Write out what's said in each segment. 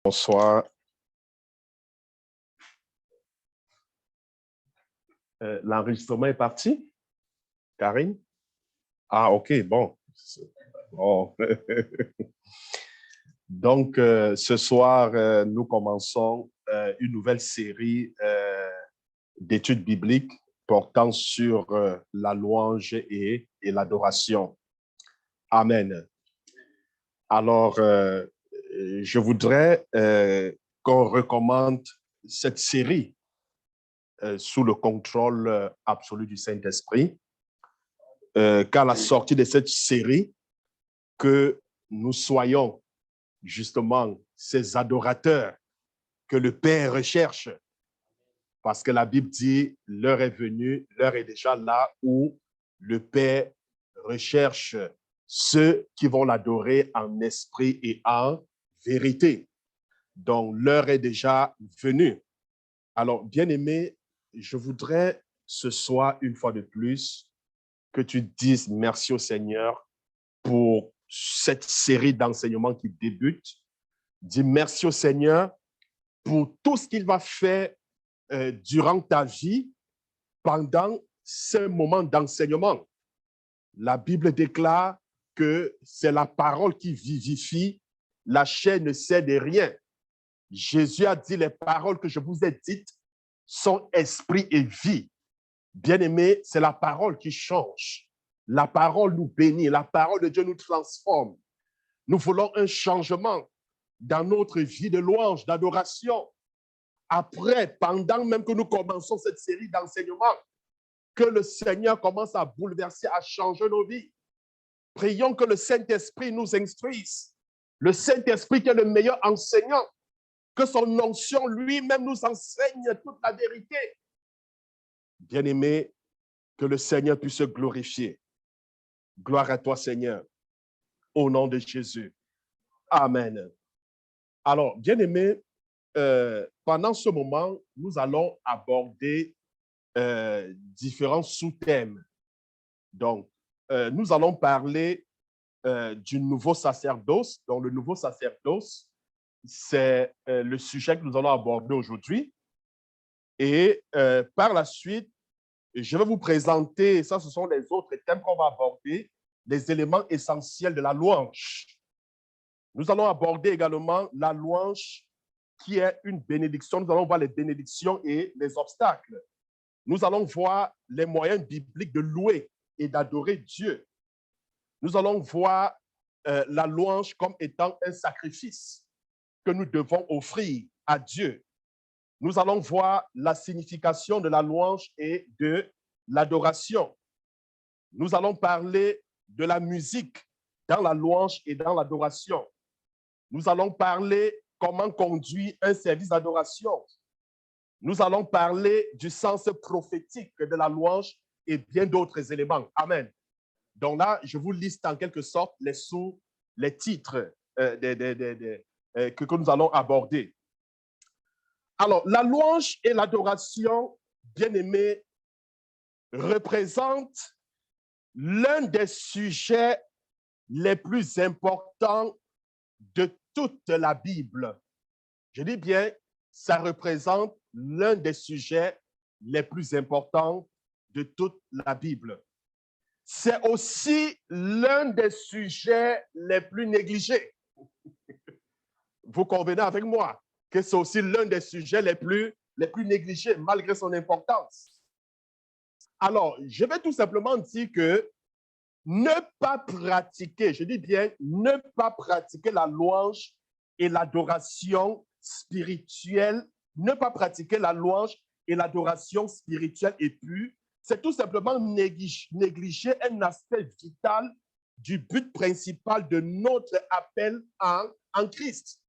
Bonsoir. L'enregistrement est parti, Karine? Ah, OK, bon. Bon. Donc, ce soir, nous commençons une nouvelle série d'études bibliques portant sur la louange et l'adoration. Amen. Alors, je voudrais qu'on recommande cette série sous le contrôle absolu du Saint-Esprit, qu'à la sortie de cette série, que nous soyons justement ces adorateurs que le Père recherche. Parce que la Bible dit, l'heure est venue, l'heure est déjà là où le Père recherche ceux qui vont l'adorer en esprit et en vérité. Donc, l'heure est déjà venue. Alors, bien-aimé, je voudrais ce soir, une fois de plus, que tu dises merci au Seigneur pour cette série d'enseignements qui débute. Dis merci au Seigneur pour tout ce qu'il va faire durant ta vie pendant ce moment d'enseignement. La Bible déclare que c'est la parole qui vivifie, la chair ne sait de rien. Jésus a dit, les paroles que je vous ai dites sont esprit et vie. Bien-aimé, c'est la parole qui change. La parole nous bénit, la parole de Dieu nous transforme. Nous voulons un changement dans notre vie de louange, d'adoration. Après, pendant même que nous commençons cette série d'enseignements, que le Seigneur commence à bouleverser, à changer nos vies. Prions que le Saint-Esprit nous instruise. Le Saint-Esprit qui est le meilleur enseignant, que son onction lui-même nous enseigne toute la vérité. Bien-aimé, que le Seigneur puisse se glorifier. Gloire à toi, Seigneur, au nom de Jésus. Amen. Alors, bien-aimé, pendant ce moment, nous allons aborder différents sous-thèmes. Donc, nous allons parler du nouveau sacerdoce. Donc, le nouveau sacerdoce, c'est le sujet que nous allons aborder aujourd'hui. Et par la suite, je vais vous présenter, ça ce sont les autres thèmes qu'on va aborder, les éléments essentiels de la louange. Nous allons aborder également la louange qui est une bénédiction. Nous allons voir les bénédictions et les obstacles. Nous allons voir les moyens bibliques de louer et d'adorer Dieu. Nous allons voir la louange comme étant un sacrifice que nous devons offrir à Dieu. Nous allons voir la signification de la louange et de l'adoration. Nous allons parler de la musique dans la louange et dans l'adoration. Nous allons parler comment conduire un service d'adoration. Nous allons parler du sens prophétique de la louange et bien d'autres éléments. Amen. Donc là, je vous liste en quelque sorte les titres que nous allons aborder. Alors, la louange et l'adoration, bien-aimés, représentent l'un des sujets les plus importants de toute la Bible. Je dis bien, ça représente l'un des sujets les plus importants de toute la Bible. C'est aussi l'un des sujets les plus négligés. Vous convenez avec moi que c'est aussi l'un des sujets les plus négligés, malgré son importance. Alors, je vais tout simplement dire que ne pas pratiquer, je dis bien, ne pas pratiquer la louange et l'adoration spirituelle, ne pas pratiquer la louange et l'adoration spirituelle et pure, c'est tout simplement négliger un aspect vital du but principal de notre appel en Christ.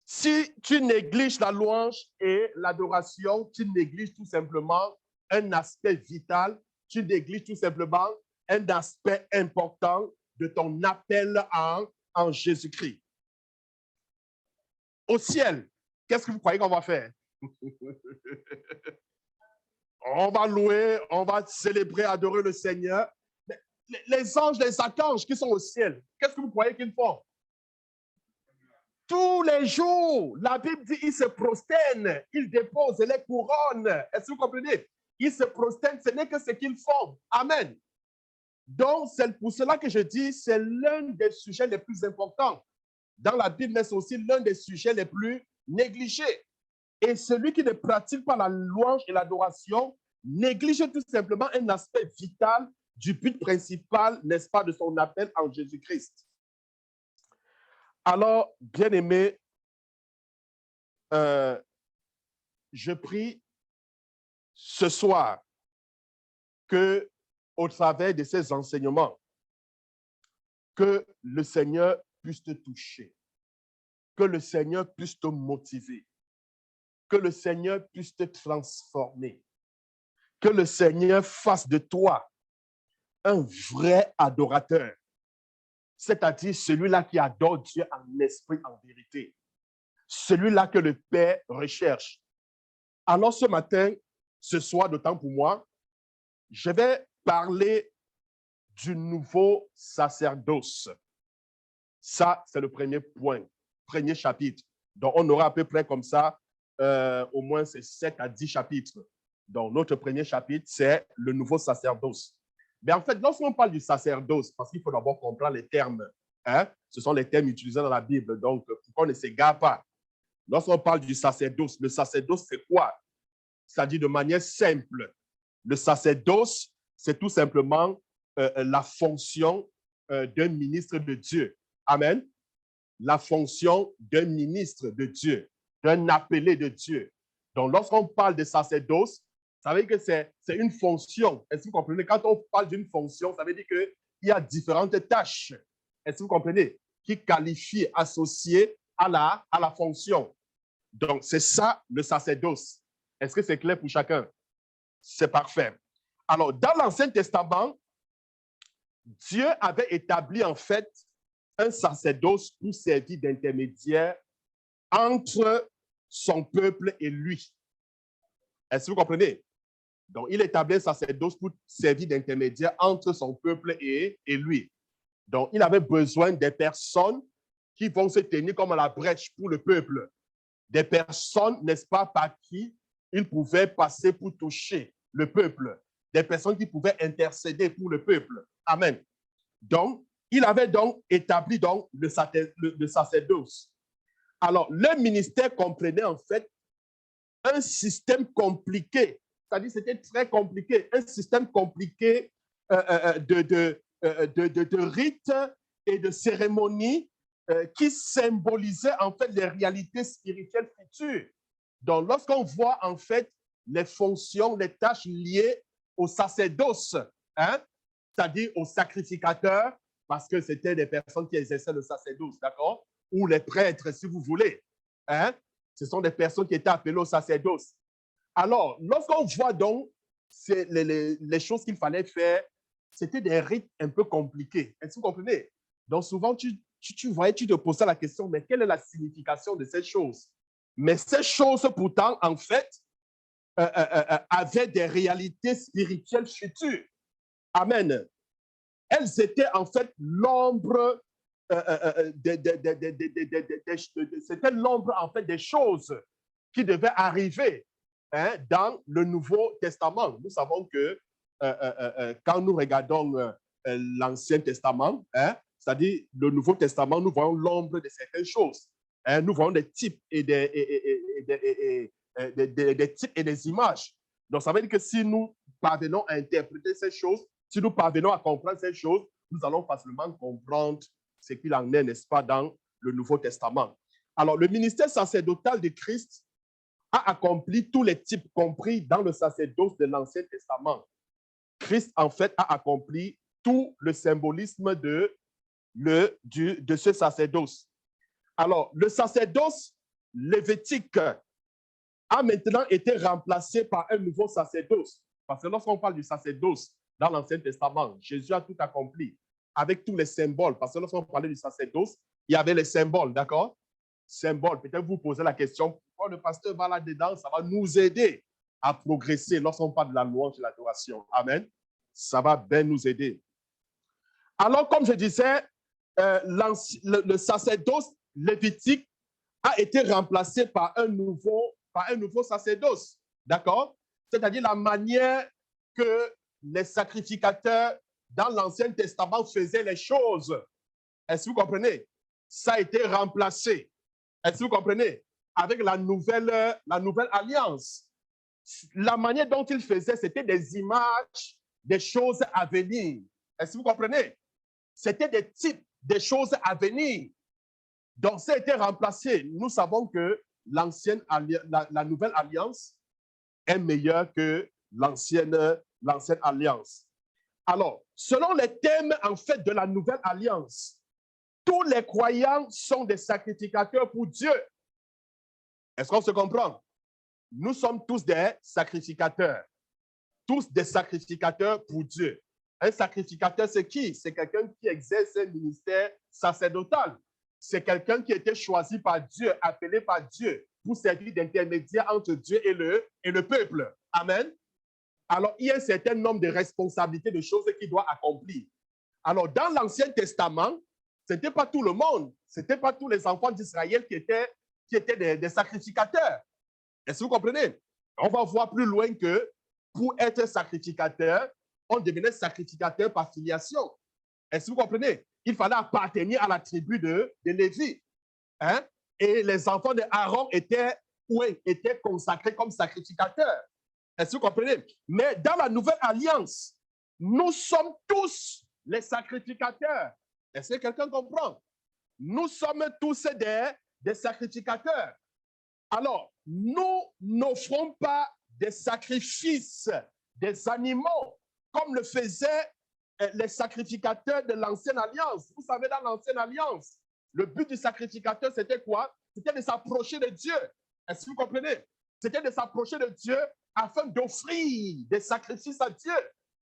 Si tu négliges la louange et l'adoration, tu négliges tout simplement un aspect vital, tu négliges tout simplement un aspect important de ton appel en Jésus-Christ. Au ciel, qu'est-ce que vous croyez qu'on va faire? On va louer, on va célébrer, adorer le Seigneur. Les anges, les archanges qui sont au ciel, qu'est-ce que vous croyez qu'ils font? Tous les pour la Bible dit, ils se prosternent, ils déposent les couronnes. Est-ce que vous comprenez? Ils se prosternent, ce n'est que ce qu'ils font. Amen. Donc, c'est pour cela que je dis, c'est l'un des sujets les plus importants dans la Bible, mais c'est aussi l'un des sujets les plus négligés. Et celui qui ne pratique pas la louange et l'adoration néglige tout simplement un aspect vital du but principal, n'est-ce pas, de son appel en Jésus-Christ. Alors, bien-aimés, je prie ce soir que, au travers de ces enseignements, que le Seigneur puisse te toucher, que le Seigneur puisse te motiver, que le Seigneur puisse te transformer, que le Seigneur fasse de toi un vrai adorateur, c'est-à-dire celui-là qui adore Dieu en esprit, en vérité, celui-là que le Père recherche. Alors ce matin, ce soir, d'autant pour moi, je vais parler du nouveau sacerdoce. Ça, c'est le premier point, premier chapitre. Donc, on aura à peu près comme ça, au moins 7 à 10 chapitres. Donc, notre premier chapitre, c'est le nouveau sacerdoce. Mais en fait, lorsqu'on parle du sacerdoce, parce qu'il faut d'abord comprendre les termes, hein, ce sont les termes utilisés dans la Bible, donc pour qu'on ne s'égare pas. Lorsqu'on parle du sacerdoce, le sacerdoce, c'est quoi? C'est-à-dire de manière simple, le sacerdoce, c'est tout simplement la fonction d'un ministre de Dieu. Amen. La fonction d'un ministre de Dieu, d'un appelé de Dieu. Donc, lorsqu'on parle de sacerdoce, ça veut dire que c'est une fonction. Est-ce que vous comprenez? Quand on parle d'une fonction, ça veut dire qu'il y a différentes tâches. Est-ce que vous comprenez? Qui qualifient, associées à la fonction. Donc, c'est ça le sacerdoce. Est-ce que c'est clair pour chacun? C'est parfait. Alors, dans l'Ancien Testament, Dieu avait établi en fait un sacerdoce pour servir d'intermédiaire entre son peuple et lui. Est-ce que vous comprenez? Donc, il établit un sacerdoce pour servir d'intermédiaire entre son peuple et lui. Donc, il avait besoin des personnes qui vont se tenir comme à la brèche pour le peuple. Des personnes, n'est-ce pas, par qui il pouvait passer pour toucher le peuple. Des personnes qui pouvaient intercéder pour le peuple. Amen. Donc, il avait donc établi donc le sacerdoce. Alors, le ministère comprenait en fait un système compliqué, c'est-à-dire c'était très compliqué, un système compliqué de rites et de cérémonies qui symbolisaient en fait les réalités spirituelles futures. Donc, lorsqu'on voit en fait les fonctions, les tâches liées au sacerdoce, hein, c'est-à-dire aux sacrificateurs, parce que c'était des personnes qui exerçaient le sacerdoce, d'accord? Ou les prêtres, si vous voulez. Hein? Ce sont des personnes qui étaient appelées au sacerdoce. Alors, lorsqu'on voit donc les choses qu'il fallait faire, c'était des rites un peu compliqués. Est-ce que vous comprenez? Donc, souvent, tu voyais, tu te posais la question, mais quelle est la signification de ces choses? Mais ces choses, pourtant, en fait, avaient des réalités spirituelles futures. Amen. Elles étaient en fait l'ombre, c'était l'ombre en fait des choses qui devaient arriver hein, dans le Nouveau Testament. Nous savons que quand nous regardons l'Ancien Testament, hein, c'est-à-dire le Nouveau Testament, nous voyons l'ombre de certaines choses. Hein, nous voyons des types et des types et des images. Donc, ça veut dire que si nous parvenons à interpréter ces choses, si nous parvenons à comprendre ces choses, nous allons facilement comprendre ce qu'il en est, n'est-ce pas, dans le Nouveau Testament. Alors, le ministère sacerdotal de Christ a accompli tous les types compris dans le sacerdoce de l'Ancien Testament. Christ, en fait, a accompli tout le symbolisme de ce sacerdoce. Alors, le sacerdoce lévitique a maintenant été remplacé par un nouveau sacerdoce. Parce que lorsqu'on parle du sacerdoce dans l'Ancien Testament, Jésus a tout accompli avec tous les symboles. Parce que lorsqu'on parlait du sacerdoce, il y avait les symboles, d'accord? Symboles. Peut-être vous posez la question, pourquoi le pasteur va là-dedans? Ça va nous aider à progresser lorsqu'on parle de la louange et de l'adoration. Amen. Ça va bien nous aider. Alors, comme je disais, le sacerdoce lévitique a été remplacé par un nouveau sacerdoce. D'accord? C'est-à-dire la manière que les sacrificateurs dans l'Ancien Testament faisaient les choses. Est-ce que vous comprenez? Ça a été remplacé. Est-ce que vous comprenez? Avec la nouvelle alliance. La manière dont ils faisaient, c'était des images des choses à venir. Est-ce que vous comprenez? C'était des types des choses à venir. Donc, ça a été remplacé. Nous savons que la nouvelle alliance est meilleure que l'ancienne alliance. Alors, selon les thèmes, en fait, de la nouvelle alliance, tous les croyants sont des sacrificateurs pour Dieu. Est-ce qu'on se comprend? Nous sommes tous des sacrificateurs. Tous des sacrificateurs pour Dieu. Un sacrificateur, c'est qui? C'est quelqu'un qui exerce un ministère sacerdotal. C'est quelqu'un qui a été choisi par Dieu, appelé par Dieu pour servir d'intermédiaire entre Dieu et le peuple. Amen. Alors, il y a un certain nombre de responsabilités, de choses qu'il doit accomplir. Alors, dans l'Ancien Testament, ce n'était pas tout le monde, ce n'était pas tous les enfants d'Israël qui étaient des sacrificateurs. Est-ce que vous comprenez? On va voir plus loin que pour être sacrificateur, on devenait sacrificateur par filiation. Est-ce que vous comprenez? Il fallait appartenir à la tribu de Lévi. Hein? Et les enfants d'Aaron étaient consacrés comme sacrificateurs. Est-ce que vous comprenez? Mais dans la nouvelle alliance, nous sommes tous les sacrificateurs. Est-ce que quelqu'un comprend? Nous sommes tous des sacrificateurs. Alors, nous n'offrons pas des sacrifices, des animaux, comme le faisaient les sacrificateurs de l'Ancienne Alliance. Vous savez, dans l'Ancienne Alliance, le but du sacrificateur, c'était quoi? C'était de s'approcher de Dieu. Est-ce que vous comprenez? C'était de s'approcher de Dieu afin d'offrir des sacrifices à Dieu.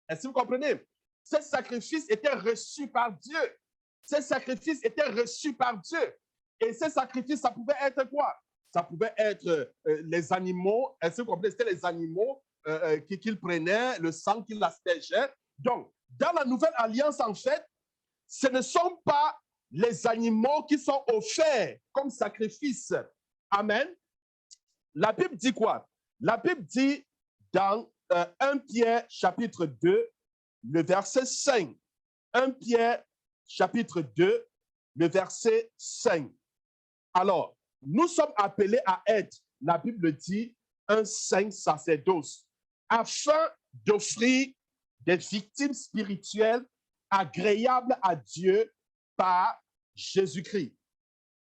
Est-ce que vous comprenez? Ces sacrifices étaient reçus par Dieu. Ces sacrifices étaient reçus par Dieu. Et ces sacrifices, ça pouvait être quoi? Ça pouvait être les animaux. Est-ce que vous comprenez? C'était les animaux qu'ils prenaient, le sang qu'ils aspergeaient. Donc, dans la nouvelle alliance, en fait, ce ne sont pas les animaux qui sont offerts comme sacrifice. Amen. La Bible dit quoi? La Bible dit dans 1 Pierre chapitre 2, le verset 5. 1 Pierre chapitre 2, le verset 5. Alors, nous sommes appelés à être, la Bible dit, un saint sacerdoce, afin d'offrir des victimes spirituelles agréables à Dieu par Jésus-Christ.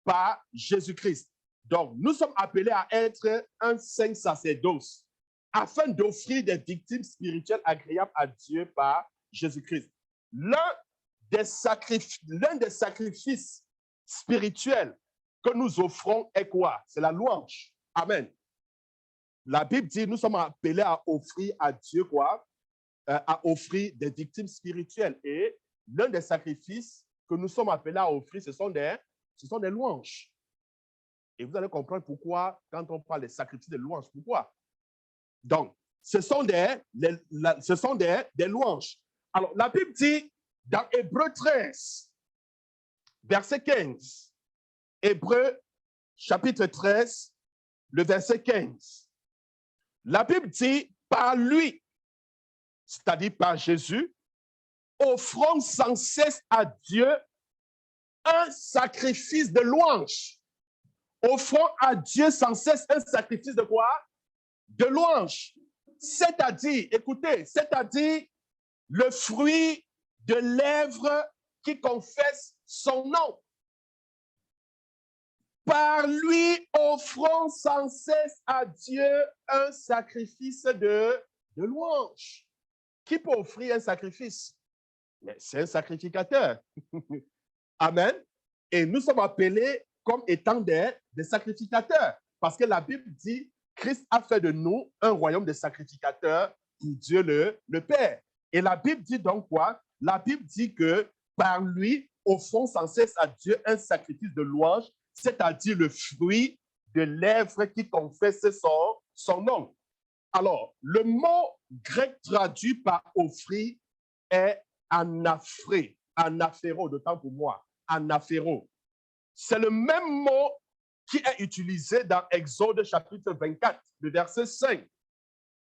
Par Jésus-Christ. Donc, nous sommes appelés à être un saint sacerdoce afin d'offrir des victimes spirituelles agréables à Dieu par Jésus-Christ. L'un des sacrifices spirituels que nous offrons est quoi? C'est la louange. Amen. La Bible dit, nous sommes appelés à offrir à Dieu quoi? À offrir des victimes spirituelles. Et l'un des sacrifices que nous sommes appelés à offrir, ce sont des louanges. Et vous allez comprendre pourquoi, quand on parle des sacrifices de louanges, pourquoi. Donc, ce sont des louanges. Alors, la Bible dit, dans Hébreux 13, verset 15, Hébreux chapitre 13, le verset 15, la Bible dit, par lui, c'est-à-dire par Jésus, offrons sans cesse à Dieu un sacrifice de louange. Offrons à Dieu sans cesse un sacrifice de quoi? De louange. C'est-à-dire, écoutez, c'est-à-dire le fruit de lèvres qui confessent son nom. Par lui, offrons sans cesse à Dieu un sacrifice de louange. Qui peut offrir un sacrifice? C'est un sacrificateur. Amen. Et nous sommes appelés comme étant des sacrificateurs. Parce que la Bible dit, Christ a fait de nous un royaume de sacrificateurs pour Dieu le Père. Et la Bible dit donc quoi? La Bible dit que par lui, offrons sans cesse à Dieu un sacrifice de louange, c'est-à-dire le fruit de lèvres qui confessent son nom. Alors, le mot grec traduit par offrir est anaphéro, d'autant pour moi, anaphéro. C'est le même mot qui est utilisé dans Exode chapitre 24, le verset 5.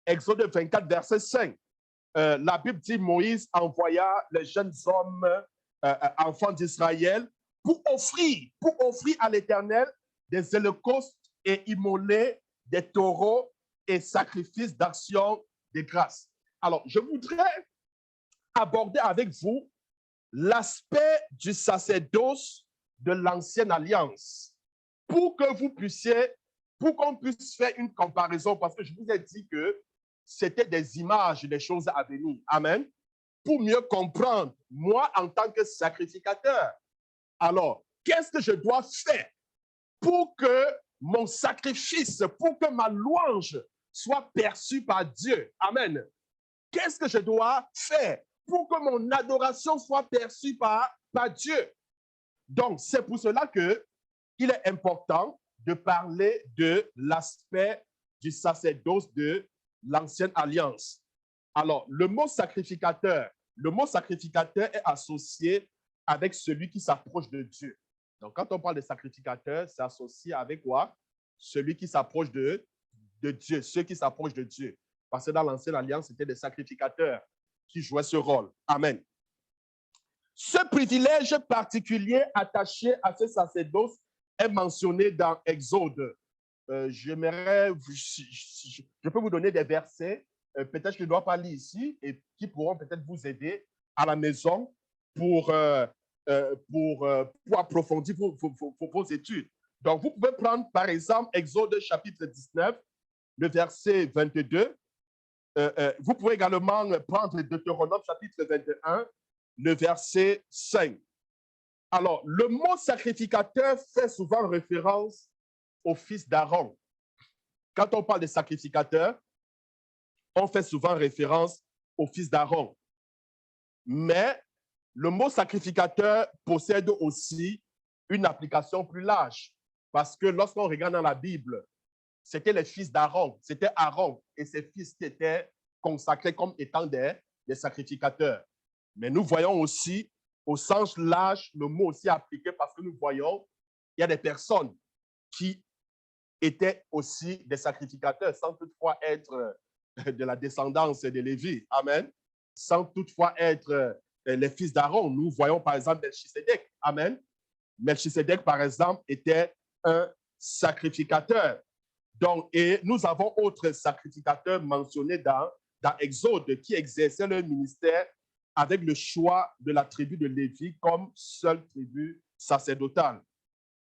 Exode 24, verset 5. La Bible dit Moïse envoya les jeunes hommes, enfants d'Israël, pour offrir à l'Éternel des holocaustes et immoler des taureaux et sacrifices d'action de grâce. Alors, je voudrais aborder avec vous l'aspect du sacerdoce de l'ancienne alliance pour que vous puissiez, pour qu'on puisse faire une comparaison, parce que je vous ai dit que c'était des images des choses à venir. Amen. Pour mieux comprendre, moi, en tant que sacrificateur, alors, qu'est-ce que je dois faire pour que mon sacrifice, pour que ma louange soit perçue par Dieu? Amen. Qu'est-ce que je dois faire pour que mon adoration soit perçue par Dieu? Donc, c'est pour cela qu'il est important de parler de l'aspect du sacerdoce de l'ancienne alliance. Alors, le mot sacrificateur est associé avec celui qui s'approche de Dieu. Donc, quand on parle de sacrificateur, c'est associé avec quoi? Celui qui s'approche de Dieu, ceux qui s'approchent de Dieu. Parce que dans l'ancienne alliance, c'était des sacrificateurs qui jouaient ce rôle. Amen. Ce privilège particulier attaché à ce sacerdoce est mentionné dans Exode. Je peux vous donner des versets, peut-être que je ne dois pas lire ici, et qui pourront peut-être vous aider à la maison pour approfondir vos études. Donc, vous pouvez prendre, par exemple, Exode chapitre 19, le verset 22. Vous pouvez également prendre Deutéronome chapitre 21, le verset 5. Alors, le mot sacrificateur fait souvent référence au fils d'Aaron. Quand on parle de sacrificateur, on fait souvent référence au fils d'Aaron. Mais le mot sacrificateur possède aussi une application plus large. Parce que lorsqu'on regarde dans la Bible, c'était les fils d'Aaron. C'était Aaron et ses fils qui étaient consacrés comme étant des sacrificateurs. Mais nous voyons aussi, au sens large, le mot aussi appliqué parce que nous voyons, il y a des personnes qui étaient aussi des sacrificateurs sans toutefois être de la descendance de Lévi. Amen. Sans toutefois être les fils d'Aaron. Nous voyons par exemple Melchisédek. Amen. Melchisédek, par exemple, était un sacrificateur. Donc, et nous avons autres sacrificateurs mentionnés dans Exode qui exerçaient leur ministère avec le choix de la tribu de Lévi comme seule tribu sacerdotale.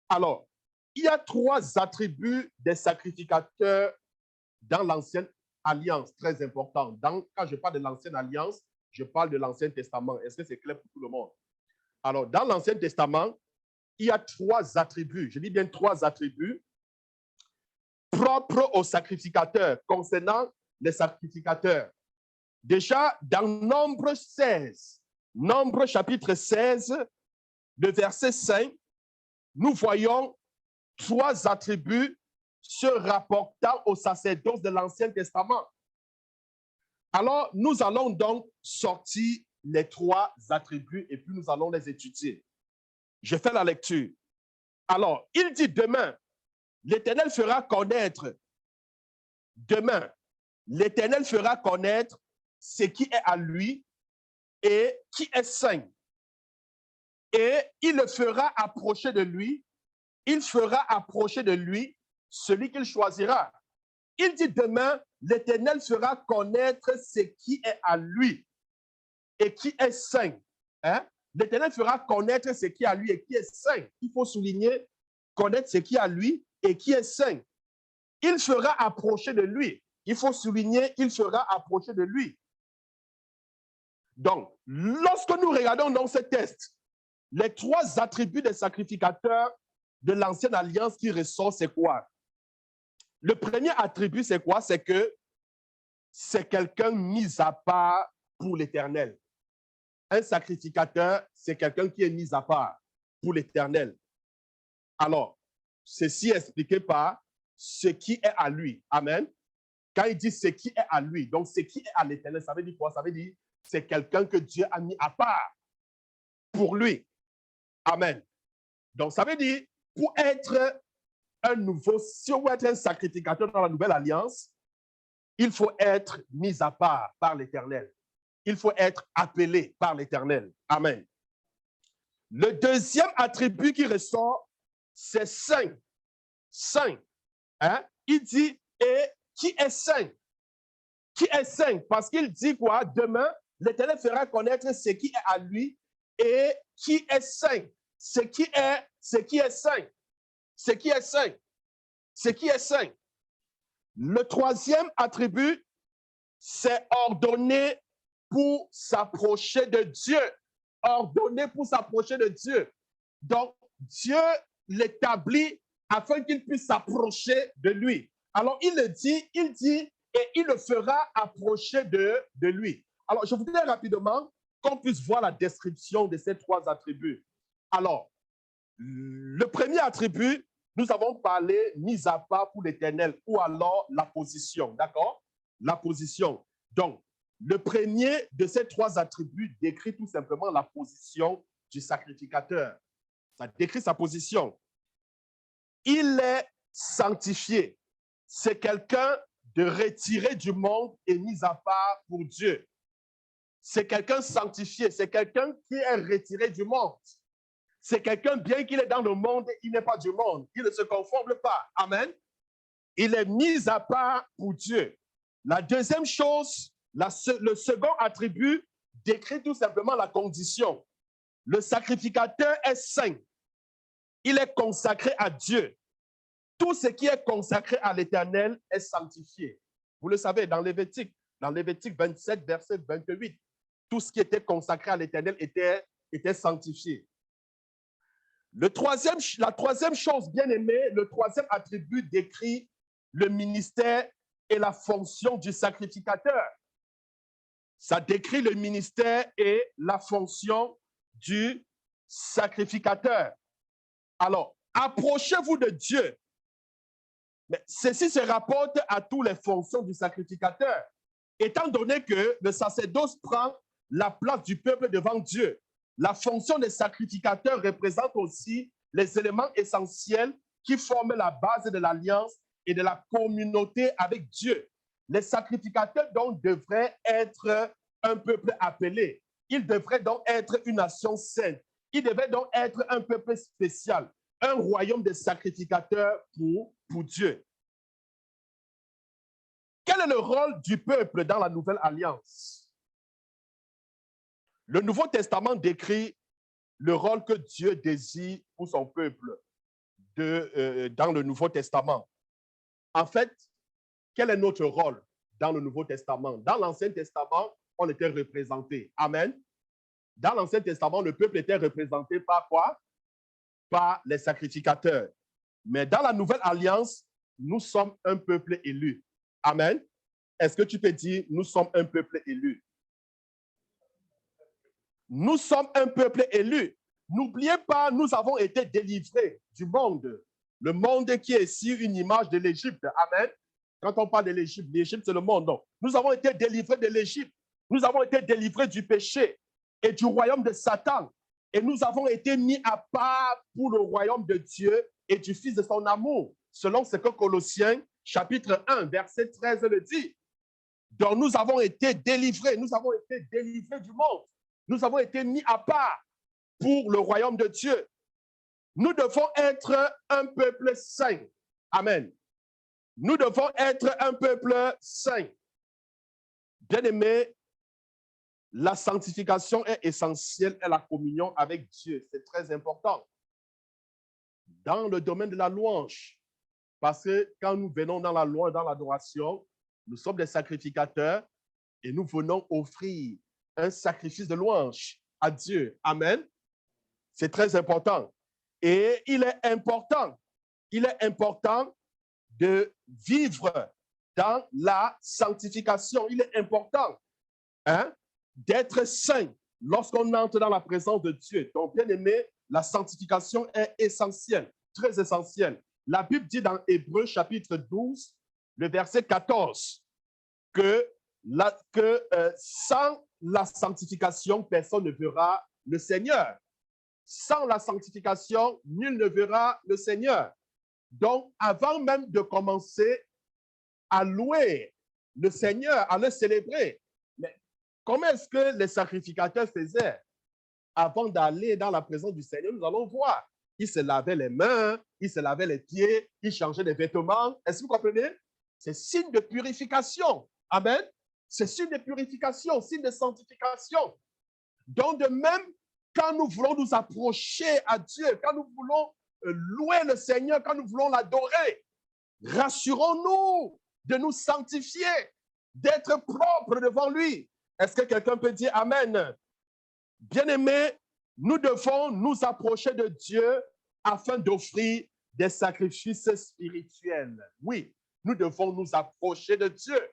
Alors, il y a 3 attributs des sacrificateurs dans l'ancienne alliance, très importants. Quand je parle de l'ancienne alliance, je parle de l'Ancien Testament. Est-ce que c'est clair pour tout le monde? Alors, dans l'Ancien Testament, il y a 3 attributs, je dis bien 3 attributs propres aux sacrificateurs, concernant les sacrificateurs. Déjà, dans Nombre 16, Nombre chapitre 16, le verset 5, nous voyons 3 attributs se rapportant au sacerdoce de l'Ancien Testament. Alors, nous allons donc sortir les 3 attributs et puis nous allons les étudier. Je fais la lecture. Alors, il dit demain, l'Éternel fera connaître, demain, l'Éternel fera connaître ce qui est à lui et qui est saint. Et il le fera approcher de lui, il fera approcher de lui celui qu'il choisira. Il dit demain, l'Éternel fera connaître ce qui est à lui et qui est saint. Hein? L'Éternel fera connaître ce qui est à lui et qui est saint. Il faut souligner, connaître ce qui est à lui et qui est saint. Il fera approcher de lui. Il faut souligner, il fera approcher de lui. Donc, lorsque nous regardons dans ce texte, les 3 attributs des sacrificateurs de l'ancienne alliance qui ressortent, c'est quoi? Le premier attribut, c'est quoi? C'est que c'est quelqu'un mis à part pour l'Éternel. Un sacrificateur, c'est quelqu'un qui est mis à part pour l'Éternel. Alors, ceci est expliqué par ce qui est à lui. Amen. Quand il dit ce qui est à lui, donc ce qui est à l'Éternel, ça veut dire quoi? Ça veut dire c'est quelqu'un que Dieu a mis à part pour lui. Amen. Donc, ça veut dire pour être si on veut être un sacrificateur dans la nouvelle alliance, il faut être mis à part par l'Éternel. Il faut être appelé par l'Éternel. Amen. Le deuxième attribut qui ressort, c'est saint. Saint. Hein? Il dit, et qui est saint? Qui est saint? Parce qu'il dit quoi? Demain, l'Éternel fera connaître ce qui est à lui et qui est saint. Ce qui est saint. Ce qui est saint. Ce qui est saint. Le troisième attribut, c'est ordonné pour s'approcher de Dieu. Ordonné pour s'approcher de Dieu. Donc, Dieu l'établit afin qu'il puisse s'approcher de lui. Alors, il dit, et il le fera approcher de lui. Alors, je voudrais rapidement qu'on puisse voir la description de ces trois attributs. Alors, le premier attribut, nous avons parlé mise à part pour l'Éternel, ou alors la position, d'accord? La position. Donc, le premier de ces trois attributs décrit tout simplement la position du sacrificateur. Ça décrit sa position. Il est sanctifié. C'est quelqu'un de retiré du monde et mis à part pour Dieu. C'est quelqu'un sanctifié. C'est quelqu'un qui est retiré du monde. C'est quelqu'un, bien qu'il est dans le monde, il n'est pas du monde. Il ne se conforme pas. Amen. Il est mis à part pour Dieu. La deuxième chose, le second attribut décrit tout simplement la condition. Le sacrificateur est saint. Il est consacré à Dieu. Tout ce qui est consacré à l'Éternel est sanctifié. Vous le savez, dans Lévitique 27, verset 28, tout ce qui était consacré à l'Éternel était sanctifié. La troisième chose, bien aimée, le troisième attribut décrit le ministère et la fonction du sacrificateur. Ça décrit le ministère et la fonction du sacrificateur. Alors, approchez-vous de Dieu. Mais ceci se rapporte à toutes les fonctions du sacrificateur. Étant donné que le sacerdoce prend la place du peuple devant Dieu, la fonction des sacrificateurs représente aussi les éléments essentiels qui forment la base de l'alliance et de la communauté avec Dieu. Les sacrificateurs donc devraient être un peuple appelé. Ils devraient donc être une nation sainte. Ils devraient donc être un peuple spécial, un royaume de sacrificateurs pour Dieu. Quel est le rôle du peuple dans la nouvelle alliance? Le Nouveau Testament décrit le rôle que Dieu désire pour son peuple dans le Nouveau Testament. En fait, quel est notre rôle dans le Nouveau Testament? Dans l'Ancien Testament, on était représenté. Amen. Dans l'Ancien Testament, le peuple était représenté par quoi? Par les sacrificateurs. Mais dans la Nouvelle Alliance, nous sommes un peuple élu. Amen. Est-ce que tu peux dire, nous sommes un peuple élu? Nous sommes un peuple élu. N'oubliez pas, nous avons été délivrés du monde. Le monde qui est ici une image de l'Égypte. Amen. Quand on parle de l'Égypte, l'Égypte, c'est le monde. Donc, nous avons été délivrés de l'Égypte. Nous avons été délivrés du péché et du royaume de Satan. Et nous avons été mis à part pour le royaume de Dieu et du Fils de son amour, selon ce que Colossiens, chapitre 1, verset 13 le dit. Donc, nous avons été délivrés. Nous avons été délivrés du monde. Nous avons été mis à part pour le royaume de Dieu. Nous devons être un peuple saint. Amen. Nous devons être un peuple saint. Bien-aimés, la sanctification est essentielle à la communion avec Dieu. C'est très important. Dans le domaine de la louange, parce que quand nous venons dans la louange, dans l'adoration, nous sommes des sacrificateurs et nous venons offrir un sacrifice de louange à Dieu. Amen. C'est très important. Et il est important de vivre dans la sanctification. Il est important d'être saint lorsqu'on entre dans la présence de Dieu. Donc, bien aimé, la sanctification est essentielle, très essentielle. La Bible dit dans Hébreux chapitre 12, le verset 14, que sans la sanctification, personne ne verra le Seigneur. Sans la sanctification, nul ne verra le Seigneur. Donc, avant même de commencer à louer le Seigneur, à le célébrer, mais comment est-ce que les sacrificateurs faisaient avant d'aller dans la présence du Seigneur? Nous allons voir. Ils se lavaient les mains, ils se lavaient les pieds, ils changeaient les vêtements. Est-ce que vous comprenez? C'est signe de purification. Amen. C'est signe de purification, signe de sanctification. Donc, de même, quand nous voulons nous approcher à Dieu, quand nous voulons louer le Seigneur, quand nous voulons l'adorer, rassurons-nous de nous sanctifier, d'être propres devant lui. Est-ce que quelqu'un peut dire Amen? Bien-aimés, nous devons nous approcher de Dieu afin d'offrir des sacrifices spirituels. Oui, nous devons nous approcher de Dieu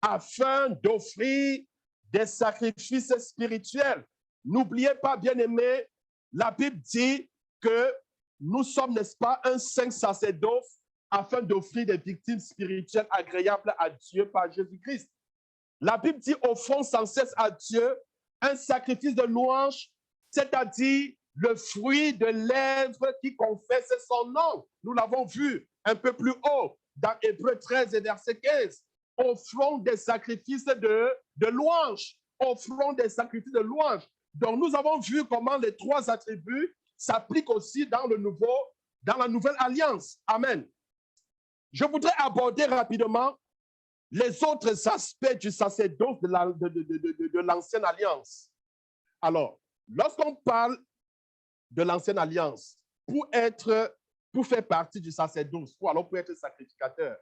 afin d'offrir des sacrifices spirituels. N'oubliez pas, bien-aimés, la Bible dit que nous sommes, n'est-ce pas, un saint sacerdoce afin d'offrir des victimes spirituelles agréables à Dieu par Jésus-Christ. La Bible dit, offrons sans cesse à Dieu un sacrifice de louange, c'est-à-dire le fruit de lèvres qui confesse son nom. Nous l'avons vu un peu plus haut dans Hébreux 13 et verset 15. Offrons des sacrifices de louange. Offrons des sacrifices de louange. Donc, nous avons vu comment les trois attributs s'appliquent aussi dans la nouvelle alliance. Amen. Je voudrais aborder rapidement les autres aspects du sacerdoce de l'ancienne alliance. Alors, lorsqu'on parle de l'ancienne alliance, pour faire partie du sacerdoce, ou alors pour être sacrificateur,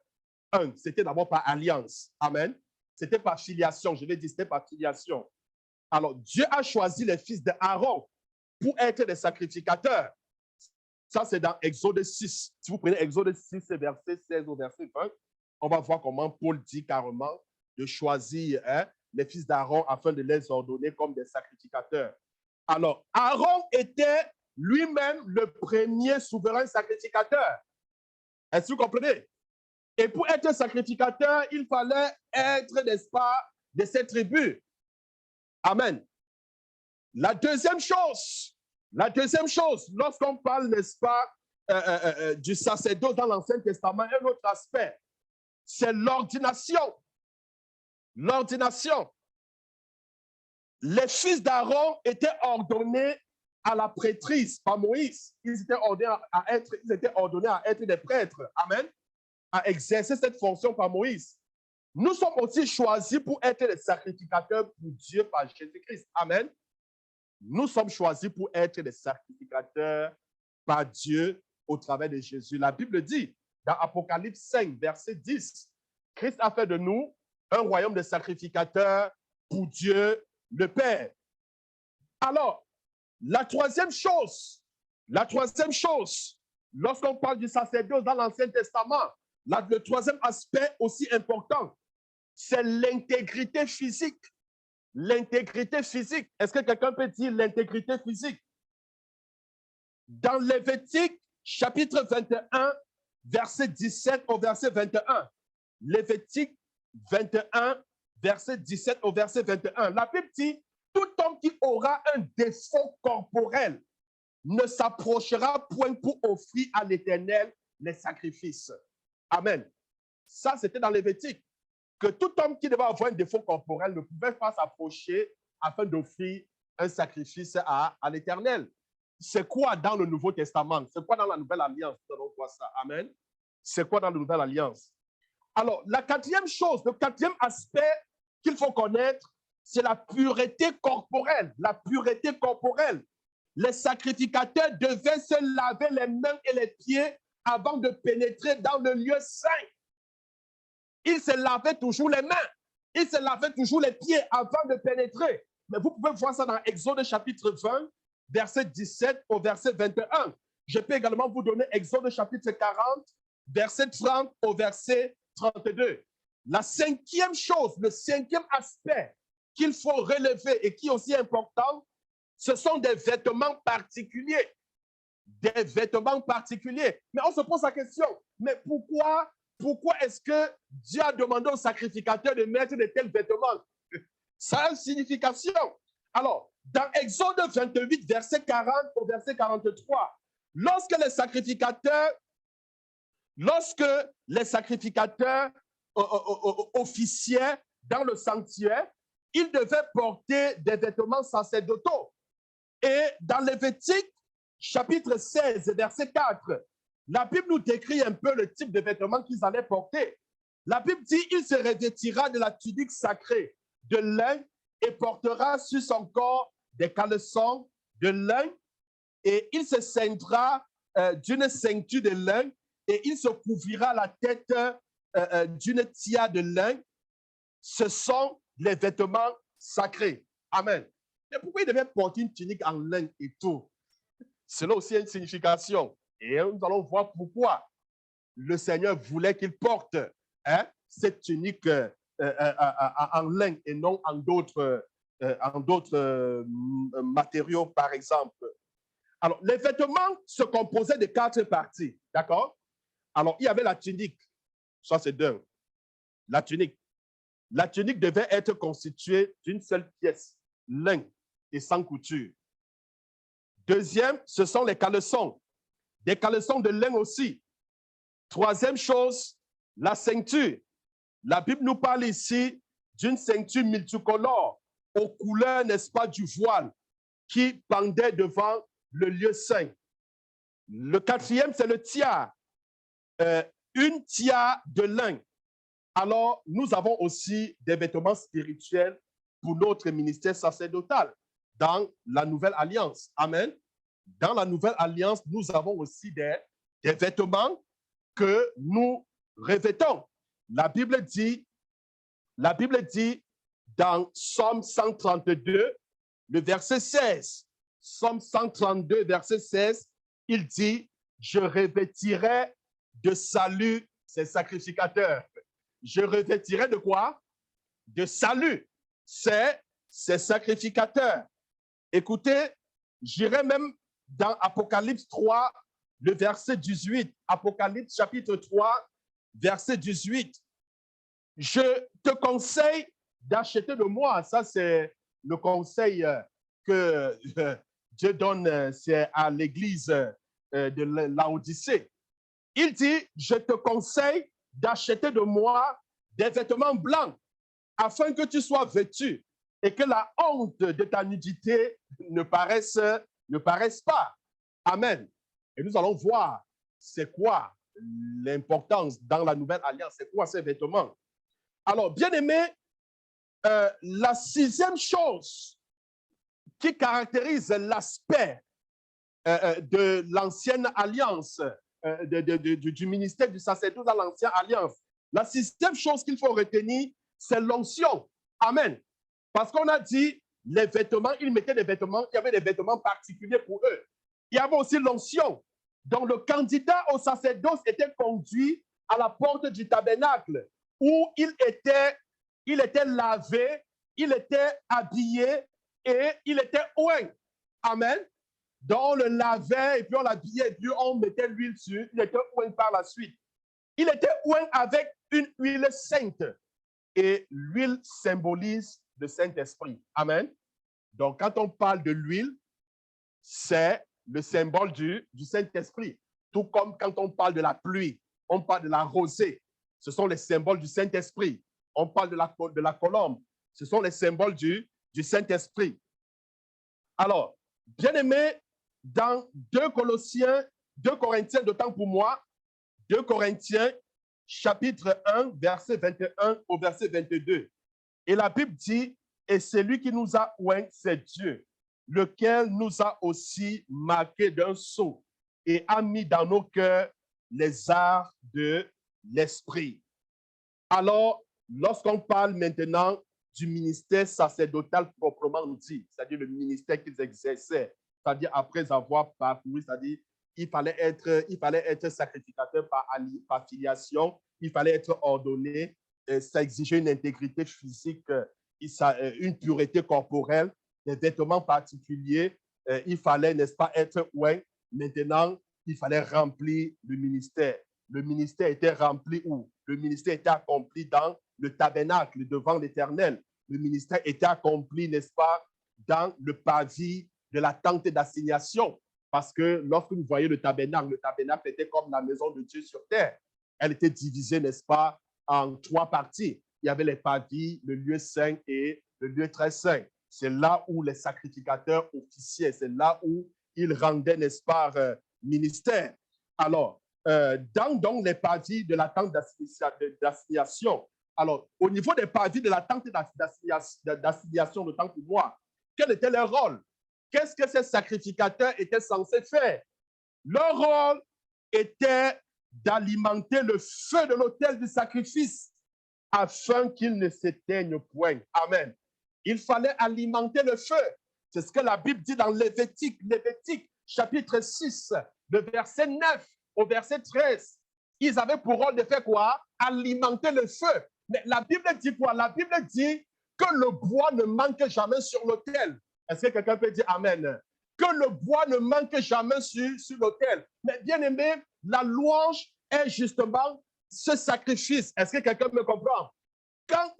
c'était d'abord par alliance. Amen. C'était par filiation. Je vais dire, c'était par filiation. Alors, Dieu a choisi les fils d'Aaron pour être des sacrificateurs. Ça, c'est dans Exode 6. Si vous prenez Exode 6, verset 16 au verset 20, on va voir comment Paul dit carrément de choisir les fils d'Aaron afin de les ordonner comme des sacrificateurs. Alors, Aaron était lui-même le premier souverain sacrificateur. Est-ce que vous comprenez? Et pour être sacrificateur, il fallait être, n'est-ce pas, de cette tribu. Amen. La deuxième chose, lorsqu'on parle, n'est-ce pas, du sacerdoce dans l'Ancien Testament, un autre aspect, c'est l'ordination. L'ordination. Les fils d'Aaron étaient ordonnés à la prêtrise par Moïse. Ils étaient ordonnés à être des prêtres. Amen. À exercer cette fonction par Moïse. Nous sommes aussi choisis pour être des sacrificateurs pour Dieu par Jésus-Christ. Amen. Nous sommes choisis pour être des sacrificateurs par Dieu au travers de Jésus. La Bible dit, dans Apocalypse 5, verset 10, Christ a fait de nous un royaume de sacrificateurs pour Dieu le Père. Alors, la troisième chose, lorsqu'on parle du sacerdoce dans l'Ancien Testament, le troisième aspect aussi important, c'est l'intégrité physique. L'intégrité physique. Est-ce que quelqu'un peut dire l'intégrité physique? Dans Lévitique, chapitre 21, verset 17 au verset 21. Lévitique 21, verset 17 au verset 21. La Bible dit, tout homme qui aura un défaut corporel ne s'approchera point pour offrir à l'Éternel les sacrifices. Amen. Ça, c'était dans Lévitique. Que tout homme qui devait avoir un défaut corporel ne pouvait pas s'approcher afin d'offrir un sacrifice à l'Éternel. C'est quoi dans le Nouveau Testament? C'est quoi dans la Nouvelle Alliance? On voit ça. Amen. C'est quoi dans la Nouvelle Alliance? Alors, la quatrième chose, le quatrième aspect qu'il faut connaître, c'est la pureté corporelle. La pureté corporelle. Les sacrificateurs devaient se laver les mains et les pieds avant de pénétrer dans le lieu saint. Ils se lavaient toujours les mains. Ils se lavaient toujours les pieds avant de pénétrer. Mais vous pouvez voir ça dans Exode chapitre 20, verset 17 au verset 21. Je peux également vous donner Exode chapitre 40, verset 30 au verset 32. La cinquième chose, le cinquième aspect qu'il faut relever et qui est aussi important, ce sont des vêtements particuliers. Des vêtements particuliers. Mais on se pose la question, mais pourquoi est-ce que Dieu a demandé aux sacrificateurs de mettre de tels vêtements? Ça a une signification. Alors, dans Exode 28, verset 40 au verset 43, lorsque les sacrificateurs lorsque les sacrificateurs officiaient dans le sanctuaire, ils devaient porter des vêtements sacerdotaux. Et dans Lévitique, chapitre 16, verset 4, la Bible nous décrit un peu le type de vêtements qu'ils allaient porter. La Bible dit, il se revêtira de la tunique sacrée de lin et portera sur son corps des caleçons de lin et il se ceindra d'une ceinture de lin et il se couvrira la tête d'une tia de lin. Ce sont les vêtements sacrés. Amen. Mais pourquoi il devait porter une tunique en lin et tout? Cela aussi a une signification. Et nous allons voir pourquoi le Seigneur voulait qu'il porte cette tunique en lin et non en d'autres matériaux, par exemple. Alors, les vêtements se composaient de 4 parties, d'accord? Alors, il y avait la tunique, ça c'est d'un. La tunique devait être constituée d'une seule pièce, lin et sans couture. Deuxième, ce sont les caleçons, des caleçons de lin aussi. Troisième chose, la ceinture. La Bible nous parle ici d'une ceinture multicolore aux couleurs, n'est-ce pas, du voile qui pendait devant le lieu saint. Le quatrième, c'est le tiare, une tiare de lin. Alors, nous avons aussi des vêtements spirituels pour notre ministère sacerdotal dans la Nouvelle Alliance. Amen. Dans la Nouvelle Alliance, nous avons aussi des vêtements que nous revêtons. La Bible dit dans Psaume 132, le verset 16, Psaume 132, verset 16, il dit, je revêtirai de salut ces sacrificateurs. Je revêtirai de quoi? De salut ces sacrificateurs. Écoutez, j'irai même dans Apocalypse 3, le verset 18. Apocalypse chapitre 3, verset 18. Je te conseille d'acheter de moi. Ça, c'est le conseil que Dieu donne à l'église de Laodicée. Il dit, je te conseille d'acheter de moi des vêtements blancs afin que tu sois vêtu et que la honte de ta nudité ne paraisse pas. Amen. Et nous allons voir c'est quoi l'importance dans la Nouvelle Alliance, c'est quoi ces vêtements. Alors, bien aimé, la 6e chose qui caractérise l'aspect de l'ancienne alliance, du ministère du sacerdoce dans l'ancienne alliance, la 6e chose qu'il faut retenir, c'est l'onction. Amen. Parce qu'on a dit, les vêtements, ils mettaient des vêtements, il y avait des vêtements particuliers pour eux. Il y avait aussi l'onction. Donc, le candidat au sacerdoce était conduit à la porte du tabernacle où il était lavé, il était habillé et il était oint. Amen. Donc, on le lavait et puis on l'habillait et puis on mettait l'huile dessus. Il était oint par la suite. Il était oint avec une huile sainte. Et l'huile symbolise le Saint-Esprit. Amen. Donc, quand on parle de l'huile, c'est le symbole du Saint-Esprit. Tout comme quand on parle de la pluie, on parle de la rosée. Ce sont les symboles du Saint-Esprit. On parle de la colombe. Ce sont les symboles du Saint-Esprit. Alors, bien aimé, dans 2 Corinthiens, d'autant pour moi, 2 Corinthiens, chapitre 1, verset 21 au verset 22. Et la Bible dit, et celui qui nous a oint, c'est Dieu, lequel nous a aussi marqué d'un sceau et a mis dans nos cœurs les arts de l'esprit. Alors, lorsqu'on parle maintenant du ministère sacerdotal proprement dit, c'est-à-dire le ministère qu'ils exerçaient, c'est-à-dire après avoir parcouru, c'est-à-dire il fallait être sacrificateur par filiation, il fallait être ordonné, ça exigeait une intégrité physique, une pureté corporelle, des vêtements particuliers, il fallait, n'est-ce pas, être oint. Maintenant, il fallait remplir le ministère. Le ministère était rempli où? Le ministère était accompli dans le tabernacle devant l'Éternel. Le ministère était accompli, n'est-ce pas, dans le parvis de la tente d'assignation. Parce que lorsque vous voyez le tabernacle était comme la maison de Dieu sur terre. Elle était divisée, n'est-ce pas, en 3 parties. Il y avait les parvis, le lieu saint et le lieu très saint. C'est là où les sacrificateurs officiaient, c'est là où ils rendaient, n'est-ce pas, ministère. Alors, dans donc les parvis de la tente d'assignation, alors, au niveau des parvis de la tente d'assignation, autant pour moi, quel était leur rôle? Qu'est-ce que ces sacrificateurs étaient censés faire? Leur rôle était d'alimenter le feu de l'autel du sacrifice afin qu'il ne s'éteigne point. Amen. Il fallait alimenter le feu. C'est ce que la Bible dit dans Lévitique, chapitre 6, le verset 9 au verset 13. Ils avaient pour rôle de faire quoi? Alimenter le feu. Mais la Bible dit quoi? La Bible dit que le bois ne manque jamais sur l'autel. Est-ce que quelqu'un peut dire Amen? Que le bois ne manque jamais sur l'autel. Mais bien aimé, la louange est justement ce sacrifice. Est-ce que quelqu'un me comprend?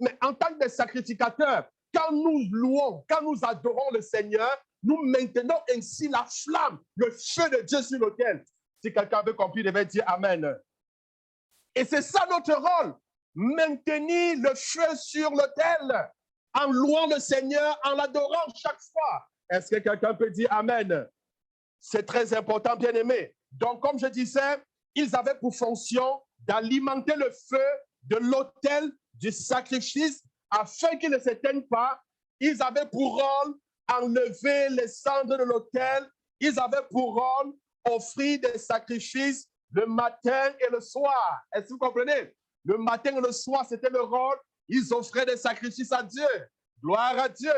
Mais en tant que sacrificateur, quand nous louons, quand nous adorons le Seigneur, nous maintenons ainsi la flamme, le feu de Dieu sur l'autel. Si quelqu'un veut comprendre, il devait dire Amen. Et c'est ça notre rôle, maintenir le feu sur l'autel en louant le Seigneur, en l'adorant chaque fois. Est-ce que quelqu'un peut dire Amen? C'est très important, bien aimé. Donc, comme je disais, ils avaient pour fonction d'alimenter le feu de l'autel du sacrifice afin qu'il ne s'éteigne pas. Ils avaient pour rôle enlever les cendres de l'autel. Ils avaient pour rôle offrir des sacrifices le matin et le soir. Est-ce que vous comprenez? Le matin et le soir, c'était le rôle. Ils offraient des sacrifices à Dieu. Gloire à Dieu.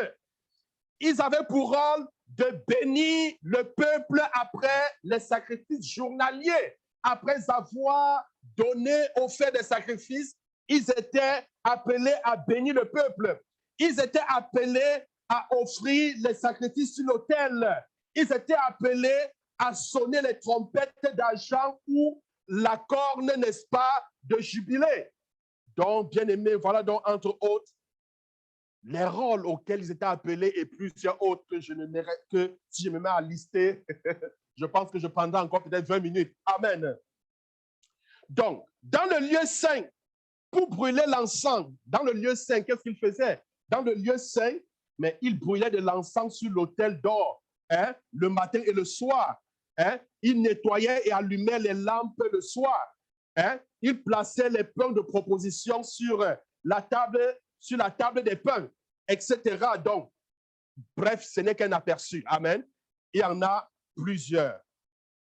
Ils avaient pour rôle de bénir le peuple après les sacrifices journaliers. Après avoir donné, offert des sacrifices, ils étaient appelés à bénir le peuple. Ils étaient appelés à offrir les sacrifices sur l'autel. Ils étaient appelés à sonner les trompettes d'argent ou la corne, n'est-ce pas, de jubilé. Donc, bien aimé, voilà donc entre autres les rôles auxquels ils étaient appelés et plusieurs autres que je ne n'aurais que, si je me mets à lister, je pense que je prendrai encore peut-être 20 minutes. Amen. Donc, dans le lieu saint, pour brûler l'encens, dans le lieu saint, qu'est-ce qu'ils faisaient? Dans le lieu saint, mais ils brûlaient de l'encens sur l'autel d'or, hein, le matin et le soir. Hein? Ils nettoyaient et allumaient les lampes le soir. Hein? Ils plaçaient les pains de proposition sur la table des pains, etc. Donc, bref, ce n'est qu'un aperçu. Amen. Il y en a plusieurs.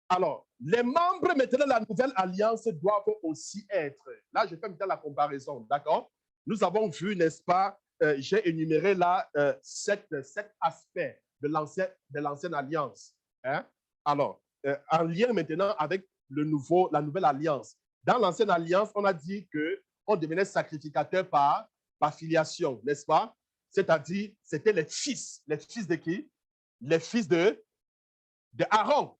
Alors, les membres maintenant de la nouvelle alliance doivent aussi être. Là, je fais maintenant la comparaison, d'accord? Nous avons vu, n'est-ce pas, j'ai énuméré là 7 aspects de l'ancienne alliance. Hein? Alors, en lien maintenant avec la nouvelle alliance. Dans l'ancienne alliance, on a dit qu'on devenait sacrificateur par filiation, n'est-ce pas? C'est-à-dire, c'était les fils. Les fils de qui? Les fils de Aaron.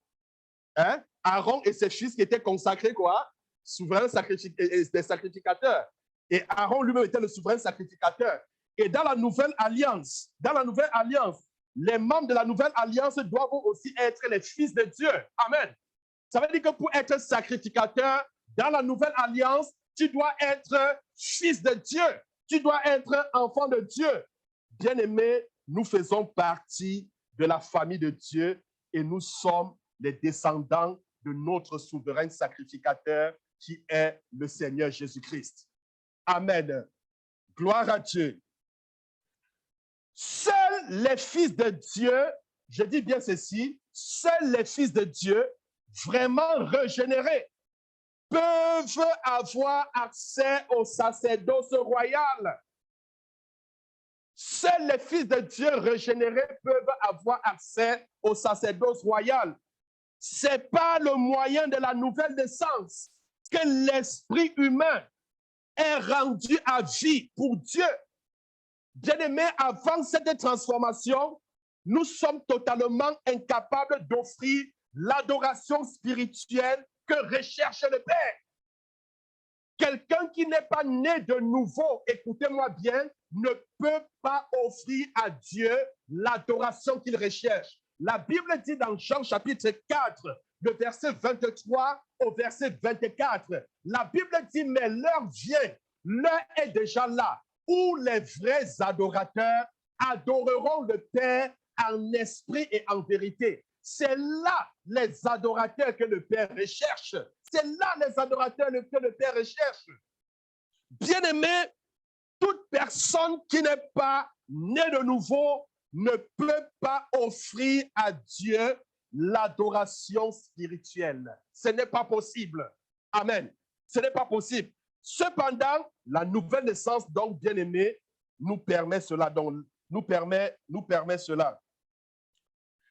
Hein? Aaron et ses fils qui étaient consacrés, quoi? Souverains des sacrificateurs. Et Aaron lui-même était le souverain sacrificateur. Et dans la nouvelle alliance, les membres de la nouvelle alliance doivent aussi être les fils de Dieu. Amen. Ça veut dire que pour être sacrificateur dans la nouvelle alliance, tu dois être fils de Dieu. Tu dois être enfant de Dieu. Bien-aimés, nous faisons partie de la famille de Dieu et nous sommes les descendants de notre souverain sacrificateur qui est le Seigneur Jésus-Christ. Amen. Gloire à Dieu. Seuls les fils de Dieu, je dis bien ceci, seuls les fils de Dieu vraiment régénérés peuvent avoir accès au sacerdoce royal. Seuls les fils de Dieu régénérés peuvent avoir accès au sacerdoce royal. Ce n'est pas le moyen de la nouvelle naissance que l'esprit humain est rendu à vie pour Dieu. Bien-aimés, avant cette transformation, nous sommes totalement incapables d'offrir l'adoration spirituelle que recherche le Père. Quelqu'un qui n'est pas né de nouveau, écoutez-moi bien, ne peut pas offrir à Dieu l'adoration qu'il recherche. La Bible dit dans Jean chapitre 4, le verset 23 au verset 24, la Bible dit, mais l'heure vient, l'heure est déjà là, où les vrais adorateurs adoreront le Père en esprit et en vérité. C'est là les adorateurs que le Père recherche. C'est là les adorateurs que le Père recherche. Bien-aimé, toute personne qui n'est pas née de nouveau ne peut pas offrir à Dieu l'adoration spirituelle. Ce n'est pas possible. Amen. Ce n'est pas possible. Cependant, la nouvelle naissance, donc, bien-aimé, nous permet cela. Donc, nous permet cela.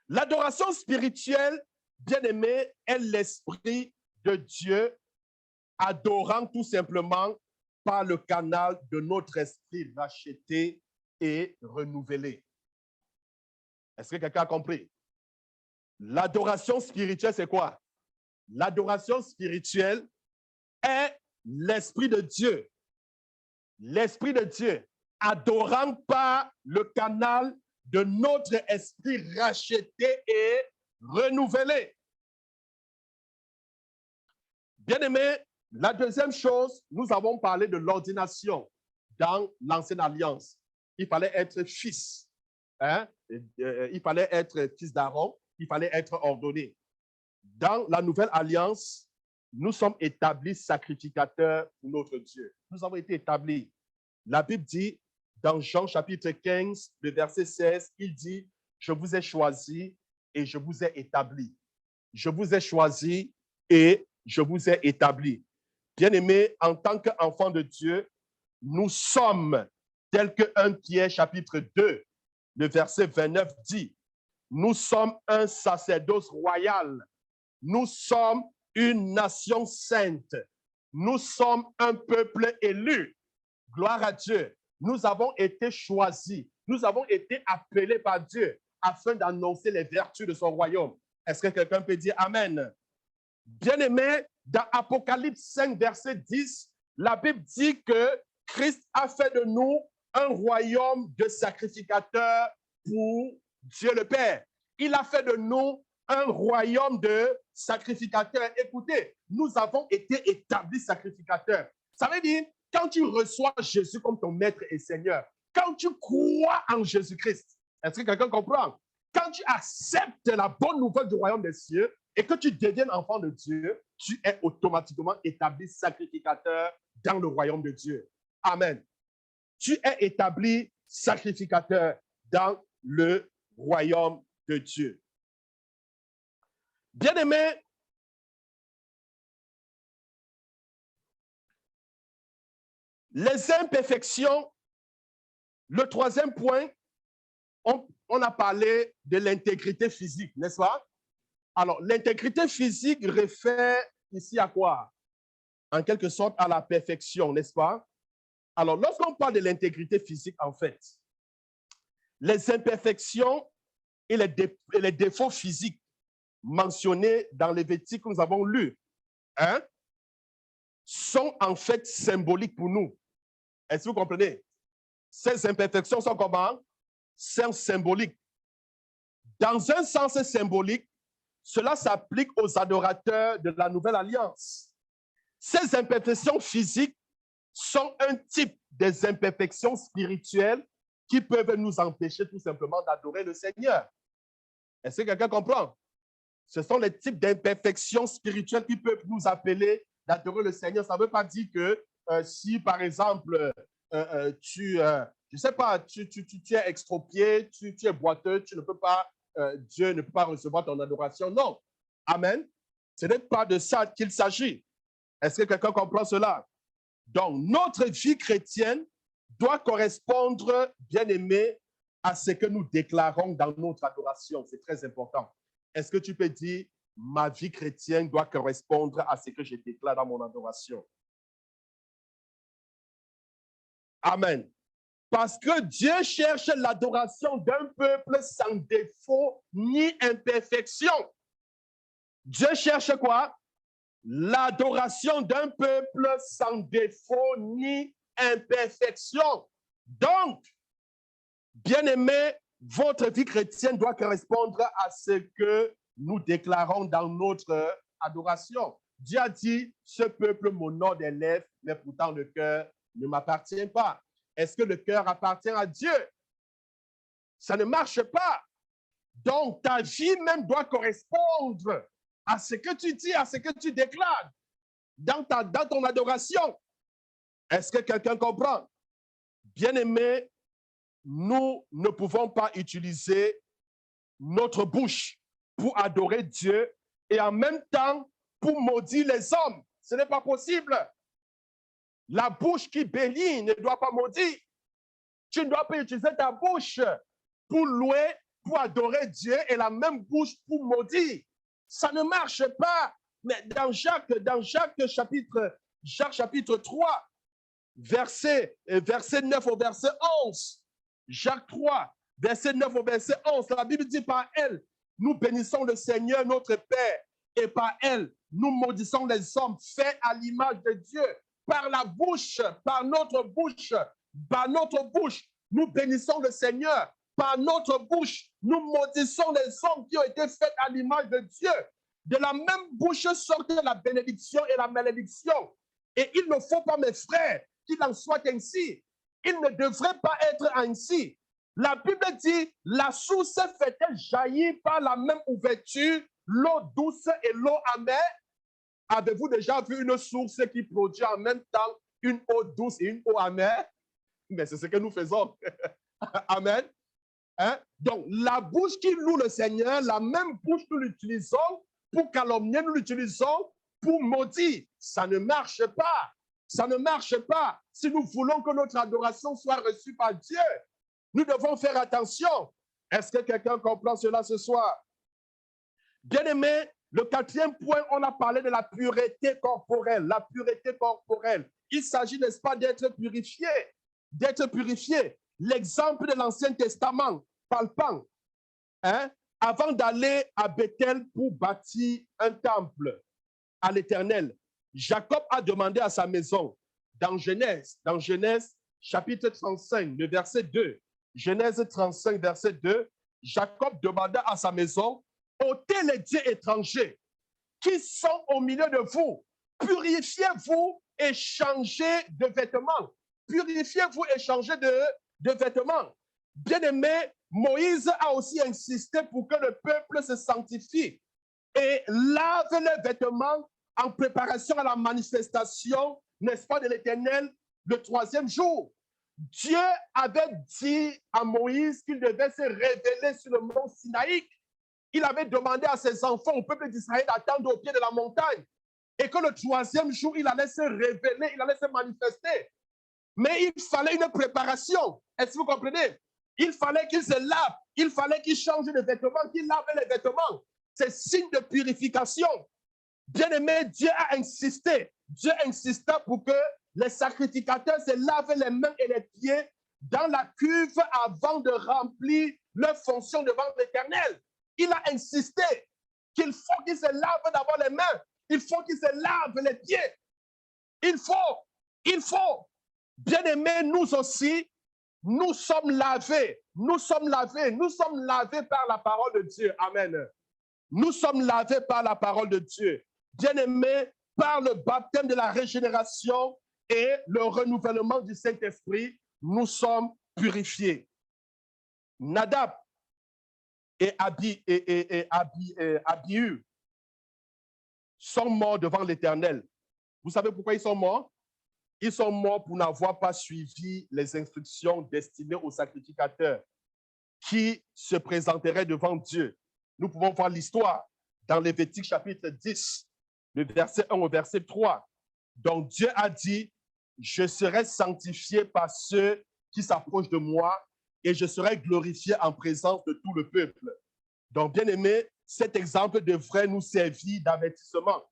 L'adoration spirituelle, bien-aimé, est l'esprit de Dieu adorant tout simplement par le canal de notre esprit racheté et renouvelé. Est-ce que quelqu'un a compris? L'adoration spirituelle, c'est quoi? L'adoration spirituelle est l'esprit de Dieu. L'esprit de Dieu adorant par le canal de notre esprit racheté et renouvelé. Bien-aimé, la deuxième chose, nous avons parlé de l'ordination dans l'Ancienne Alliance. Il fallait être fils. Hein? Il fallait être fils d'Aaron. Il fallait être ordonné. Dans la Nouvelle Alliance, nous sommes établis sacrificateurs pour notre Dieu. Nous avons été établis. La Bible dit, dans Jean chapitre 15, le verset 16, il dit, « Je vous ai choisi et je vous ai établi. » Je vous ai choisi et je vous ai établi. Bien-aimés, en tant qu'enfants de Dieu, nous sommes tels que 1 Pierre chapitre 2, le verset 29 dit, nous sommes un sacerdoce royal, nous sommes une nation sainte, nous sommes un peuple élu. Gloire à Dieu. Nous avons été choisis, nous avons été appelés par Dieu afin d'annoncer les vertus de son royaume. Est-ce que quelqu'un peut dire Amen? Bien-aimé, dans Apocalypse 5, verset 10, la Bible dit que Christ a fait de nous un royaume de sacrificateurs pour Dieu le Père. Il a fait de nous un royaume de sacrificateurs. Écoutez, nous avons été établis sacrificateurs. Ça veut dire, quand tu reçois Jésus comme ton maître et Seigneur, quand tu crois en Jésus-Christ, est-ce que quelqu'un comprend? Quand tu acceptes la bonne nouvelle du royaume des cieux et que tu deviens enfant de Dieu, tu es automatiquement établi sacrificateur dans le royaume de Dieu. Amen. Tu es établi sacrificateur dans le royaume de Dieu. Bien-aimé, les imperfections, le troisième point, on a parlé de l'intégrité physique, n'est-ce pas? Alors, l'intégrité physique réfère ici à quoi? En quelque sorte à la perfection, n'est-ce pas? Alors, lorsqu'on parle de l'intégrité physique, en fait, les imperfections et les défauts physiques mentionnés dans les Lévitique que nous avons lus, hein, sont en fait symboliques pour nous. Est-ce que vous comprenez? Ces imperfections sont comment? Sont symboliques. Dans un sens symbolique, cela s'applique aux adorateurs de la Nouvelle Alliance. Ces imperfections physiques sont un type des imperfections spirituelles qui peuvent nous empêcher tout simplement d'adorer le Seigneur. Est-ce que quelqu'un comprend? Ce sont les types d'imperfections spirituelles qui peuvent nous appeler d'adorer le Seigneur. Ça ne veut pas dire que si, par exemple, je ne sais pas, tu es extropié, tu es boiteux, tu ne peux pas, Dieu ne peut pas recevoir ton adoration. Non. Amen. Ce n'est pas de ça qu'il s'agit. Est-ce que quelqu'un comprend cela? Donc, notre vie chrétienne doit correspondre, bien-aimé, à ce que nous déclarons dans notre adoration. C'est très important. Est-ce que tu peux dire, ma vie chrétienne doit correspondre à ce que je déclare dans mon adoration? Amen. Parce que Dieu cherche l'adoration d'un peuple sans défaut ni imperfection. Dieu cherche quoi? L'adoration d'un peuple sans défaut ni imperfection. Donc, bien-aimé, Votre vie chrétienne doit correspondre à ce que nous déclarons dans notre adoration. Dieu a dit, ce peuple m'honore des lèvres, mais pourtant le cœur ne m'appartient pas. Est-ce que le cœur appartient à Dieu? Ça ne marche pas. Donc, ta vie même doit correspondre à ce que tu dis, à ce que tu déclares dans ton adoration. Est-ce que quelqu'un comprend? Bien-aimé, nous ne pouvons pas utiliser notre bouche pour adorer Dieu et en même temps pour maudire les hommes. Ce n'est pas possible. La bouche qui bénit ne doit pas maudire. Tu ne dois pas utiliser ta bouche pour louer, pour adorer Dieu et la même bouche pour maudire. Ça ne marche pas. Mais dans Jacques chapitre 3, verset 9 au verset 11, Jacques 3, verset 9 au verset 11, la Bible dit par elle, nous bénissons le Seigneur notre Père et par elle, nous maudissons les hommes faits à l'image de Dieu. Par la bouche, par notre bouche, nous bénissons le Seigneur. Par notre bouche, nous maudissons les hommes qui ont été faits à l'image de Dieu. De la même bouche sortent la bénédiction et la malédiction. Et il ne faut pas, mes frères, qu'il en soit ainsi. Il ne devrait pas être ainsi. La Bible dit, la source fait-elle jaillir par la même ouverture, l'eau douce et l'eau amère? Avez-vous déjà vu une source qui produit en même temps une eau douce et une eau amère? Mais c'est ce que nous faisons. Amen. Hein? Donc, la bouche qui loue le Seigneur, la même bouche nous l'utilisons pour calomnier, nous l'utilisons pour maudire. Ça ne marche pas. Ça ne marche pas. Si nous voulons que notre adoration soit reçue par Dieu, nous devons faire attention. Est-ce que quelqu'un comprend cela ce soir? Bien-aimé, le quatrième point, on a parlé de la pureté corporelle. La pureté corporelle. Il s'agit, n'est-ce pas, d'être purifié. D'être purifié. L'exemple de l'Ancien Testament, palpant, hein, avant d'aller à Bethel pour bâtir un temple à l'Éternel, Jacob a demandé à sa maison, dans Genèse chapitre 35, le verset 2, Genèse 35, verset 2, Jacob demanda à sa maison, ôtez les dieux étrangers qui sont au milieu de vous, purifiez-vous et changez de vêtements. Purifiez-vous et changez de vêtements. Bien-aimé, Moïse a aussi insisté pour que le peuple se sanctifie et lave les vêtements en préparation à la manifestation, n'est-ce pas, de l'Éternel le troisième jour. Dieu avait dit à Moïse qu'il devait se révéler sur le mont Sinaï. Il avait demandé à ses enfants, au peuple d'Israël, d'attendre au pied de la montagne et que le troisième jour, il allait se révéler, il allait se manifester. Mais il fallait une préparation. Est-ce que vous comprenez? Il fallait qu'il se lave, il fallait qu'il change de vêtements, qu'il lave les vêtements. C'est signe de purification. Bien-aimé, Dieu a insisté. Dieu insista pour que les sacrificateurs se lavent les mains et les pieds dans la cuve avant de remplir leur fonction devant l'Éternel. Il a insisté qu'il faut qu'ils se lavent d'abord les mains. Il faut qu'ils se lavent les pieds. Il faut. Bien-aimés, nous aussi, nous sommes lavés. Nous sommes lavés par la parole de Dieu. Amen. Nous sommes lavés par la parole de Dieu. Bien-aimés, par le baptême de la régénération et le renouvellement du Saint-Esprit, nous sommes purifiés. Nadab et Abihu sont morts devant l'Éternel. Vous savez pourquoi ils sont morts? Ils sont morts pour n'avoir pas suivi les instructions destinées aux sacrificateurs qui se présenteraient devant Dieu. Nous pouvons voir l'histoire dans Lévitique chapitre 10, le verset 1 au verset 3. Donc Dieu a dit, je serai sanctifié par ceux qui s'approchent de moi et je serai glorifié en présence de tout le peuple. Donc, bien aimé, cet exemple devrait nous servir d'avertissement.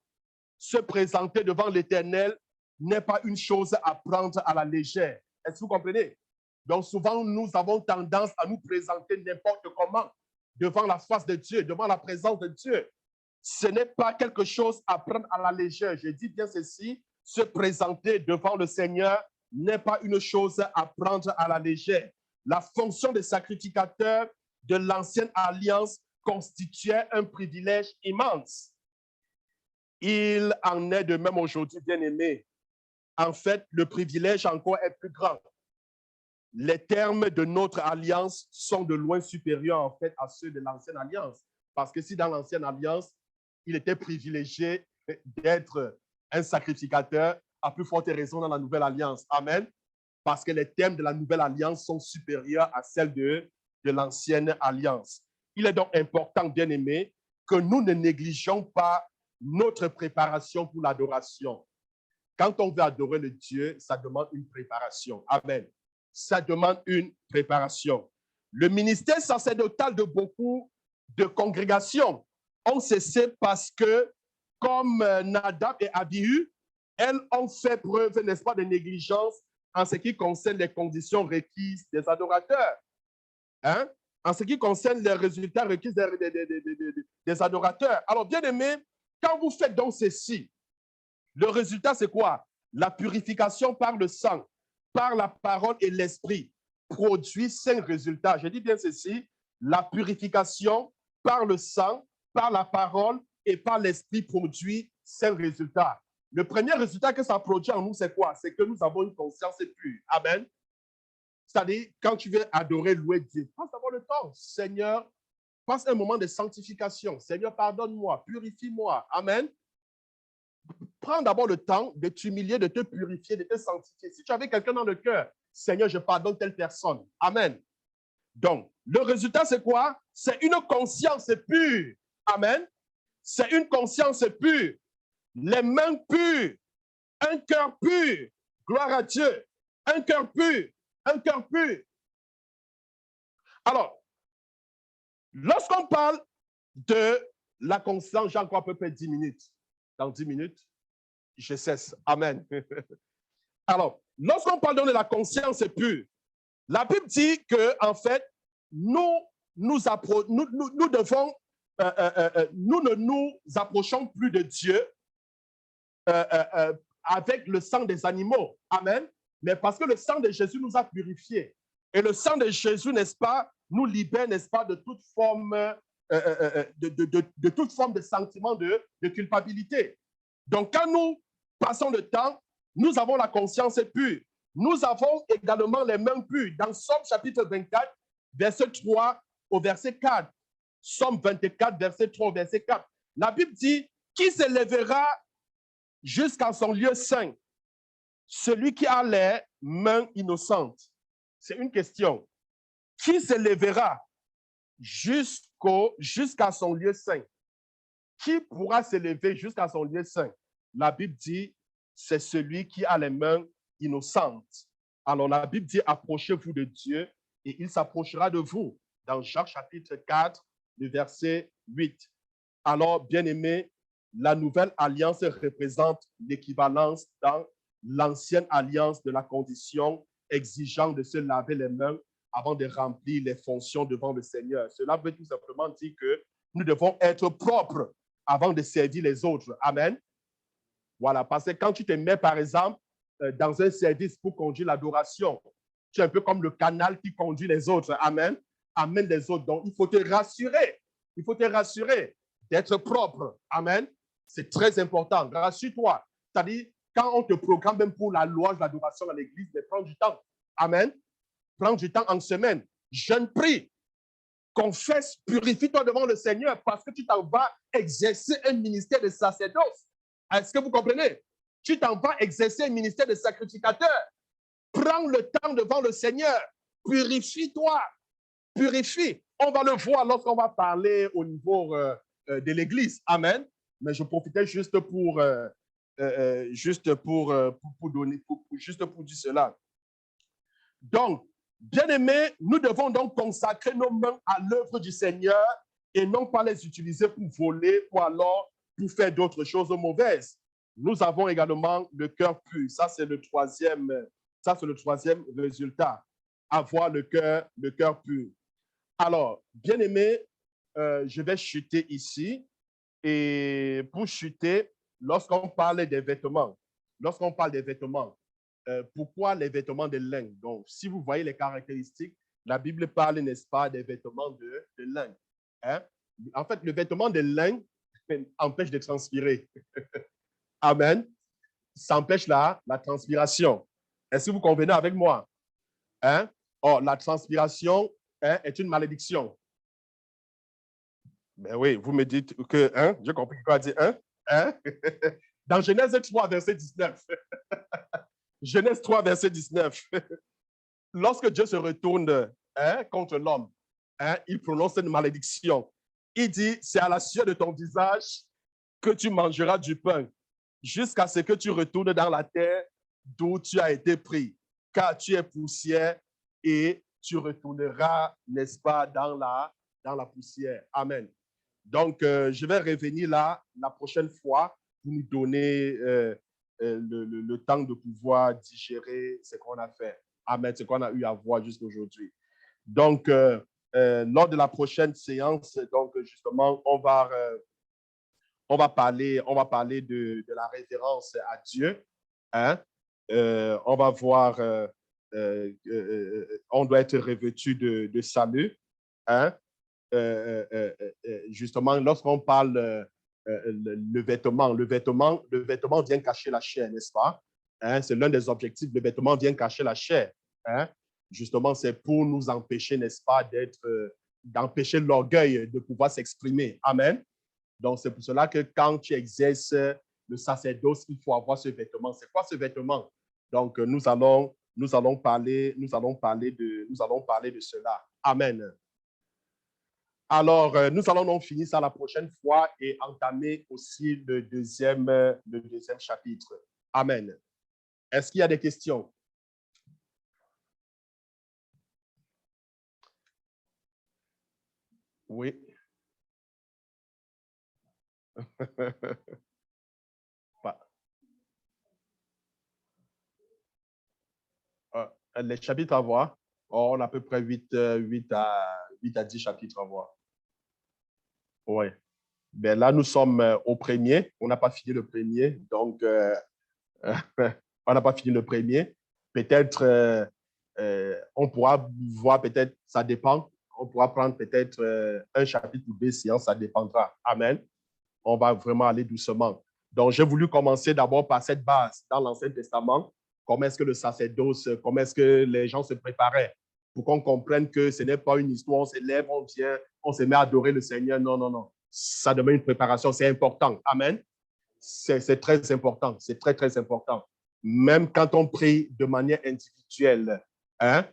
Se présenter devant l'Éternel n'est pas une chose à prendre à la légère. Est-ce que vous comprenez? Donc, souvent, nous avons tendance à nous présenter n'importe comment devant la face de Dieu, devant la présence de Dieu. Ce n'est pas quelque chose à prendre à la légère. Je dis bien ceci, se présenter devant le Seigneur n'est pas une chose à prendre à la légère. la fonction de sacrificateur de l'ancienne alliance constituait un privilège immense. Il en est de même aujourd'hui, bien-aimés. En fait, le privilège encore est plus grand. Les termes de notre alliance sont de loin supérieurs en fait à ceux de l'ancienne alliance. Parce que si dans l'ancienne alliance, il était privilégié d'être un sacrificateur, à plus forte raison dans la nouvelle alliance. Amen. Parce que les termes de la nouvelle alliance sont supérieurs à celles de l'ancienne alliance. Il est donc important, bien-aimés, que nous ne négligeons pas notre préparation pour l'adoration. Quand on veut adorer le Dieu, ça demande une préparation. Amen. Ça demande une préparation. Le ministère sacerdotal de beaucoup de congrégations ont cessé parce que, comme Nadab et Abihu, elles ont fait preuve, n'est-ce pas, de négligence en ce qui concerne les conditions requises des adorateurs. Hein? En ce qui concerne les résultats requis des adorateurs. Alors, bien aimé, quand vous faites donc ceci, le résultat, c'est quoi? La purification par le sang, par la parole et l'esprit produit 5 résultats. Je dis bien ceci, la purification par le sang, par la parole et par l'esprit produit 5 résultats. Le premier résultat que ça produit en nous, c'est quoi? C'est que nous avons une conscience pure. Amen. C'est-à-dire, quand tu veux adorer, louer Dieu, passe d'abord le temps. Seigneur, passe un moment de sanctification. Seigneur, pardonne-moi, purifie-moi. Amen. Prends d'abord le temps de t'humilier, de te purifier, de te sanctifier. Si tu avais quelqu'un dans le cœur, Seigneur, je pardonne telle personne. Amen. Donc, le résultat, c'est quoi? C'est une conscience pure. Amen. C'est une conscience pure. Les mains pures. Un cœur pur. Gloire à Dieu. Un cœur pur. Un cœur pur. Alors, lorsqu'on parle de la conscience, j'ai encore à peu près 10 minutes. Dans 10 minutes, je cesse. Amen. Alors, lorsqu'on parle de la conscience pure, la Bible dit que, en fait, nous ne nous approchons plus de Dieu avec le sang des animaux. Amen. Mais parce que le sang de Jésus nous a purifiés. Et le sang de Jésus, n'est-ce pas, nous libère, n'est-ce pas, de toute forme de toute forme de sentiment de culpabilité. Donc, quand nous passons le temps, nous avons la conscience pure. Nous avons également les mains pures. Dans Somme chapitre 24, verset 3 au verset 4. Somme 24, verset 3 au verset 4. La Bible dit, qui se lèvera jusqu'à son lieu saint? Celui qui a les mains innocentes. C'est une question. Qui se lèvera jusqu'à son lieu saint? Qui pourra se lever jusqu'à son lieu saint? La Bible dit, c'est celui qui a les mains innocentes. Alors la Bible dit, approchez-vous de Dieu et il s'approchera de vous. Dans Jacques chapitre 4, le verset 8. Alors, bien-aimés, la nouvelle alliance représente l'équivalence dans l'ancienne alliance de la condition exigeant de se laver les mains avant de remplir les fonctions devant le Seigneur. Cela veut tout simplement dire que nous devons être propres avant de servir les autres. Amen. Voilà, parce que quand tu te mets, par exemple, dans un service pour conduire l'adoration, tu es un peu comme le canal qui conduit les autres. Amen. Amène les autres. Donc, il faut te rassurer. Il faut te rassurer d'être propre. Amen. C'est très important. Rassure-toi. C'est-à-dire, quand on te programme même pour la louange, l'adoration à l'église, mais prends du temps. Amen. Prends du temps en semaine. Jeûne, prie. Confesse, purifie-toi devant le Seigneur parce que tu t'en vas exercer un ministère de sacerdoce. Est-ce que vous comprenez? Tu t'en vas exercer un ministère de sacrificateur. Prends le temps devant le Seigneur. Purifie-toi. Purifie. On va le voir lorsqu'on va parler au niveau de l'Église. Amen. Mais je profitais juste pour dire cela. Donc, bien-aimés, nous devons donc consacrer nos mains à l'œuvre du Seigneur et non pas les utiliser pour voler ou alors pour faire d'autres choses mauvaises. Nous avons également le cœur pur. Ça, c'est le troisième résultat. Avoir le cœur pur. Alors, bien-aimés, je vais chuter ici. Et pour chuter, lorsqu'on parle des vêtements, pourquoi les vêtements de lin? Donc, si vous voyez les caractéristiques, la Bible parle, n'est-ce pas, des vêtements de lin. Hein? En fait, le vêtement de lin empêche de transpirer. Amen. Ça empêche la transpiration. Est-ce que vous convenez avec moi? Hein? Or, la transpiration est une malédiction. Ben oui, vous me dites que, hein? J'ai compris quoi dire, hein? Hein? Dans Genèse 3, verset 19. Genèse 3, verset 19. Lorsque Dieu se retourne contre l'homme, il prononce une malédiction. Il dit, c'est à la sueur de ton visage que tu mangeras du pain, jusqu'à ce que tu retournes dans la terre d'où tu as été pris, car tu es poussière et tu retourneras, n'est-ce pas, dans la poussière. Amen. Donc, je vais revenir là la prochaine fois pour nous donner le temps de pouvoir digérer ce qu'on a fait. Amen, ce qu'on a eu à voir jusqu'aujourd'hui. Donc, lors de la prochaine séance, donc justement, on va parler de la référence à Dieu. Hein? On va voir, on doit être revêtu de salut. Hein? Justement, lorsqu'on parle le vêtement vient cacher la chair, n'est-ce pas? Hein? C'est l'un des objectifs. Le vêtement vient cacher la chair. Hein? Justement, c'est pour nous empêcher, n'est-ce pas, d'empêcher l'orgueil de pouvoir s'exprimer. Amen. Donc, c'est pour cela que quand tu exerces le sacerdoce, il faut avoir ce vêtement. C'est quoi ce vêtement? Donc, nous allons parler de cela. Amen. Alors, nous allons donc finir ça la prochaine fois et entamer aussi le deuxième chapitre. Amen. Est-ce qu'il y a des questions? Oui. Les chapitres à voir, on a à peu près 8 à 10 chapitres à voir. Oui. Ben là, nous sommes au premier. On n'a pas fini le premier. Donc, on n'a pas fini le premier. Peut-être, on pourra voir, peut-être, ça dépend. On pourra prendre peut-être un chapitre ou deux séances, ça dépendra. Amen. On va vraiment aller doucement. Donc, j'ai voulu commencer d'abord par cette base dans l'Ancien Testament. Comment est-ce que le sacerdoce, comment est-ce que les gens se préparaient pour qu'on comprenne que ce n'est pas une histoire, on se lève, on vient, on se met à adorer le Seigneur. Non, non, non. Ça demande une préparation, c'est important. Amen. C'est très important, c'est très, très important. Même quand on prie de manière individuelle, hein,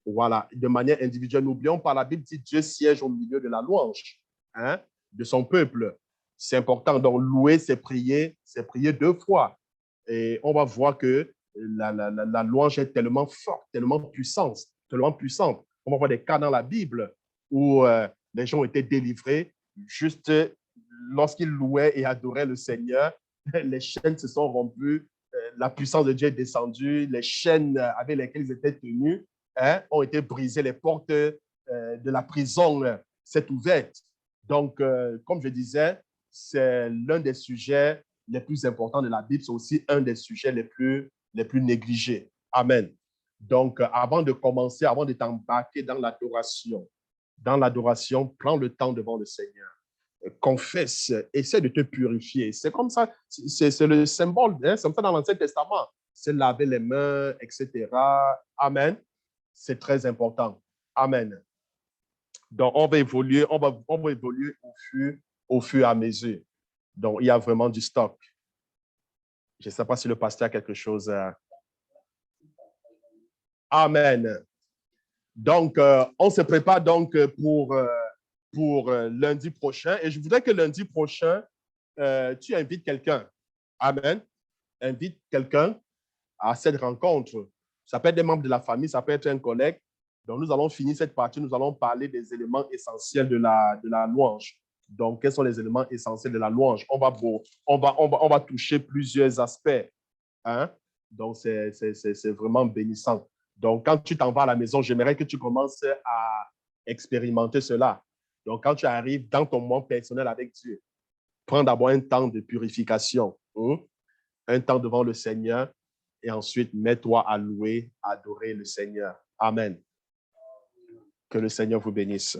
voilà, de manière individuelle, n'oublions pas, la Bible dit Dieu siège au milieu de la louange, hein, de son peuple. C'est important. Donc, louer, c'est prier deux fois. Et on va voir que la louange est tellement forte, tellement puissante, tellement puissante. On va voir des cas dans la Bible où les gens ont été délivrés juste lorsqu'ils louaient et adoraient le Seigneur. Les chaînes se sont rompues, la puissance de Dieu est descendue, les chaînes avec lesquelles ils étaient tenus ont été brisées, les portes de la prison s'est ouverte. Donc, comme je disais, c'est l'un des sujets les plus importants de la Bible, c'est aussi un des sujets les plus négligés. Amen. Donc, avant de commencer, avant de t'embarquer dans l'adoration, prends le temps devant le Seigneur. Confesse, essaie de te purifier. C'est comme ça, c'est le symbole, hein, c'est comme ça dans l'Ancien Testament. C'est laver les mains, etc. Amen. C'est très important. Amen. Donc, on va évoluer, au fur et à mesure. Donc, il y a vraiment du stock. Je ne sais pas si le pasteur a quelque chose à... Amen. Donc, on se prépare donc pour lundi prochain. Et je voudrais que lundi prochain, tu invites quelqu'un. Amen. Invite quelqu'un à cette rencontre. Ça peut être des membres de la famille, ça peut être un collègue. Donc, nous allons finir cette partie, nous allons parler des éléments essentiels de la louange. Donc, quels sont les éléments essentiels de la louange? On va toucher plusieurs aspects. Hein? Donc, c'est vraiment bénissant. Donc, quand tu t'en vas à la maison, j'aimerais que tu commences à expérimenter cela. Donc, quand tu arrives dans ton monde personnel avec Dieu, prends d'abord un temps de purification, un temps devant le Seigneur, et ensuite mets-toi à louer, à adorer le Seigneur. Amen. Que le Seigneur vous bénisse.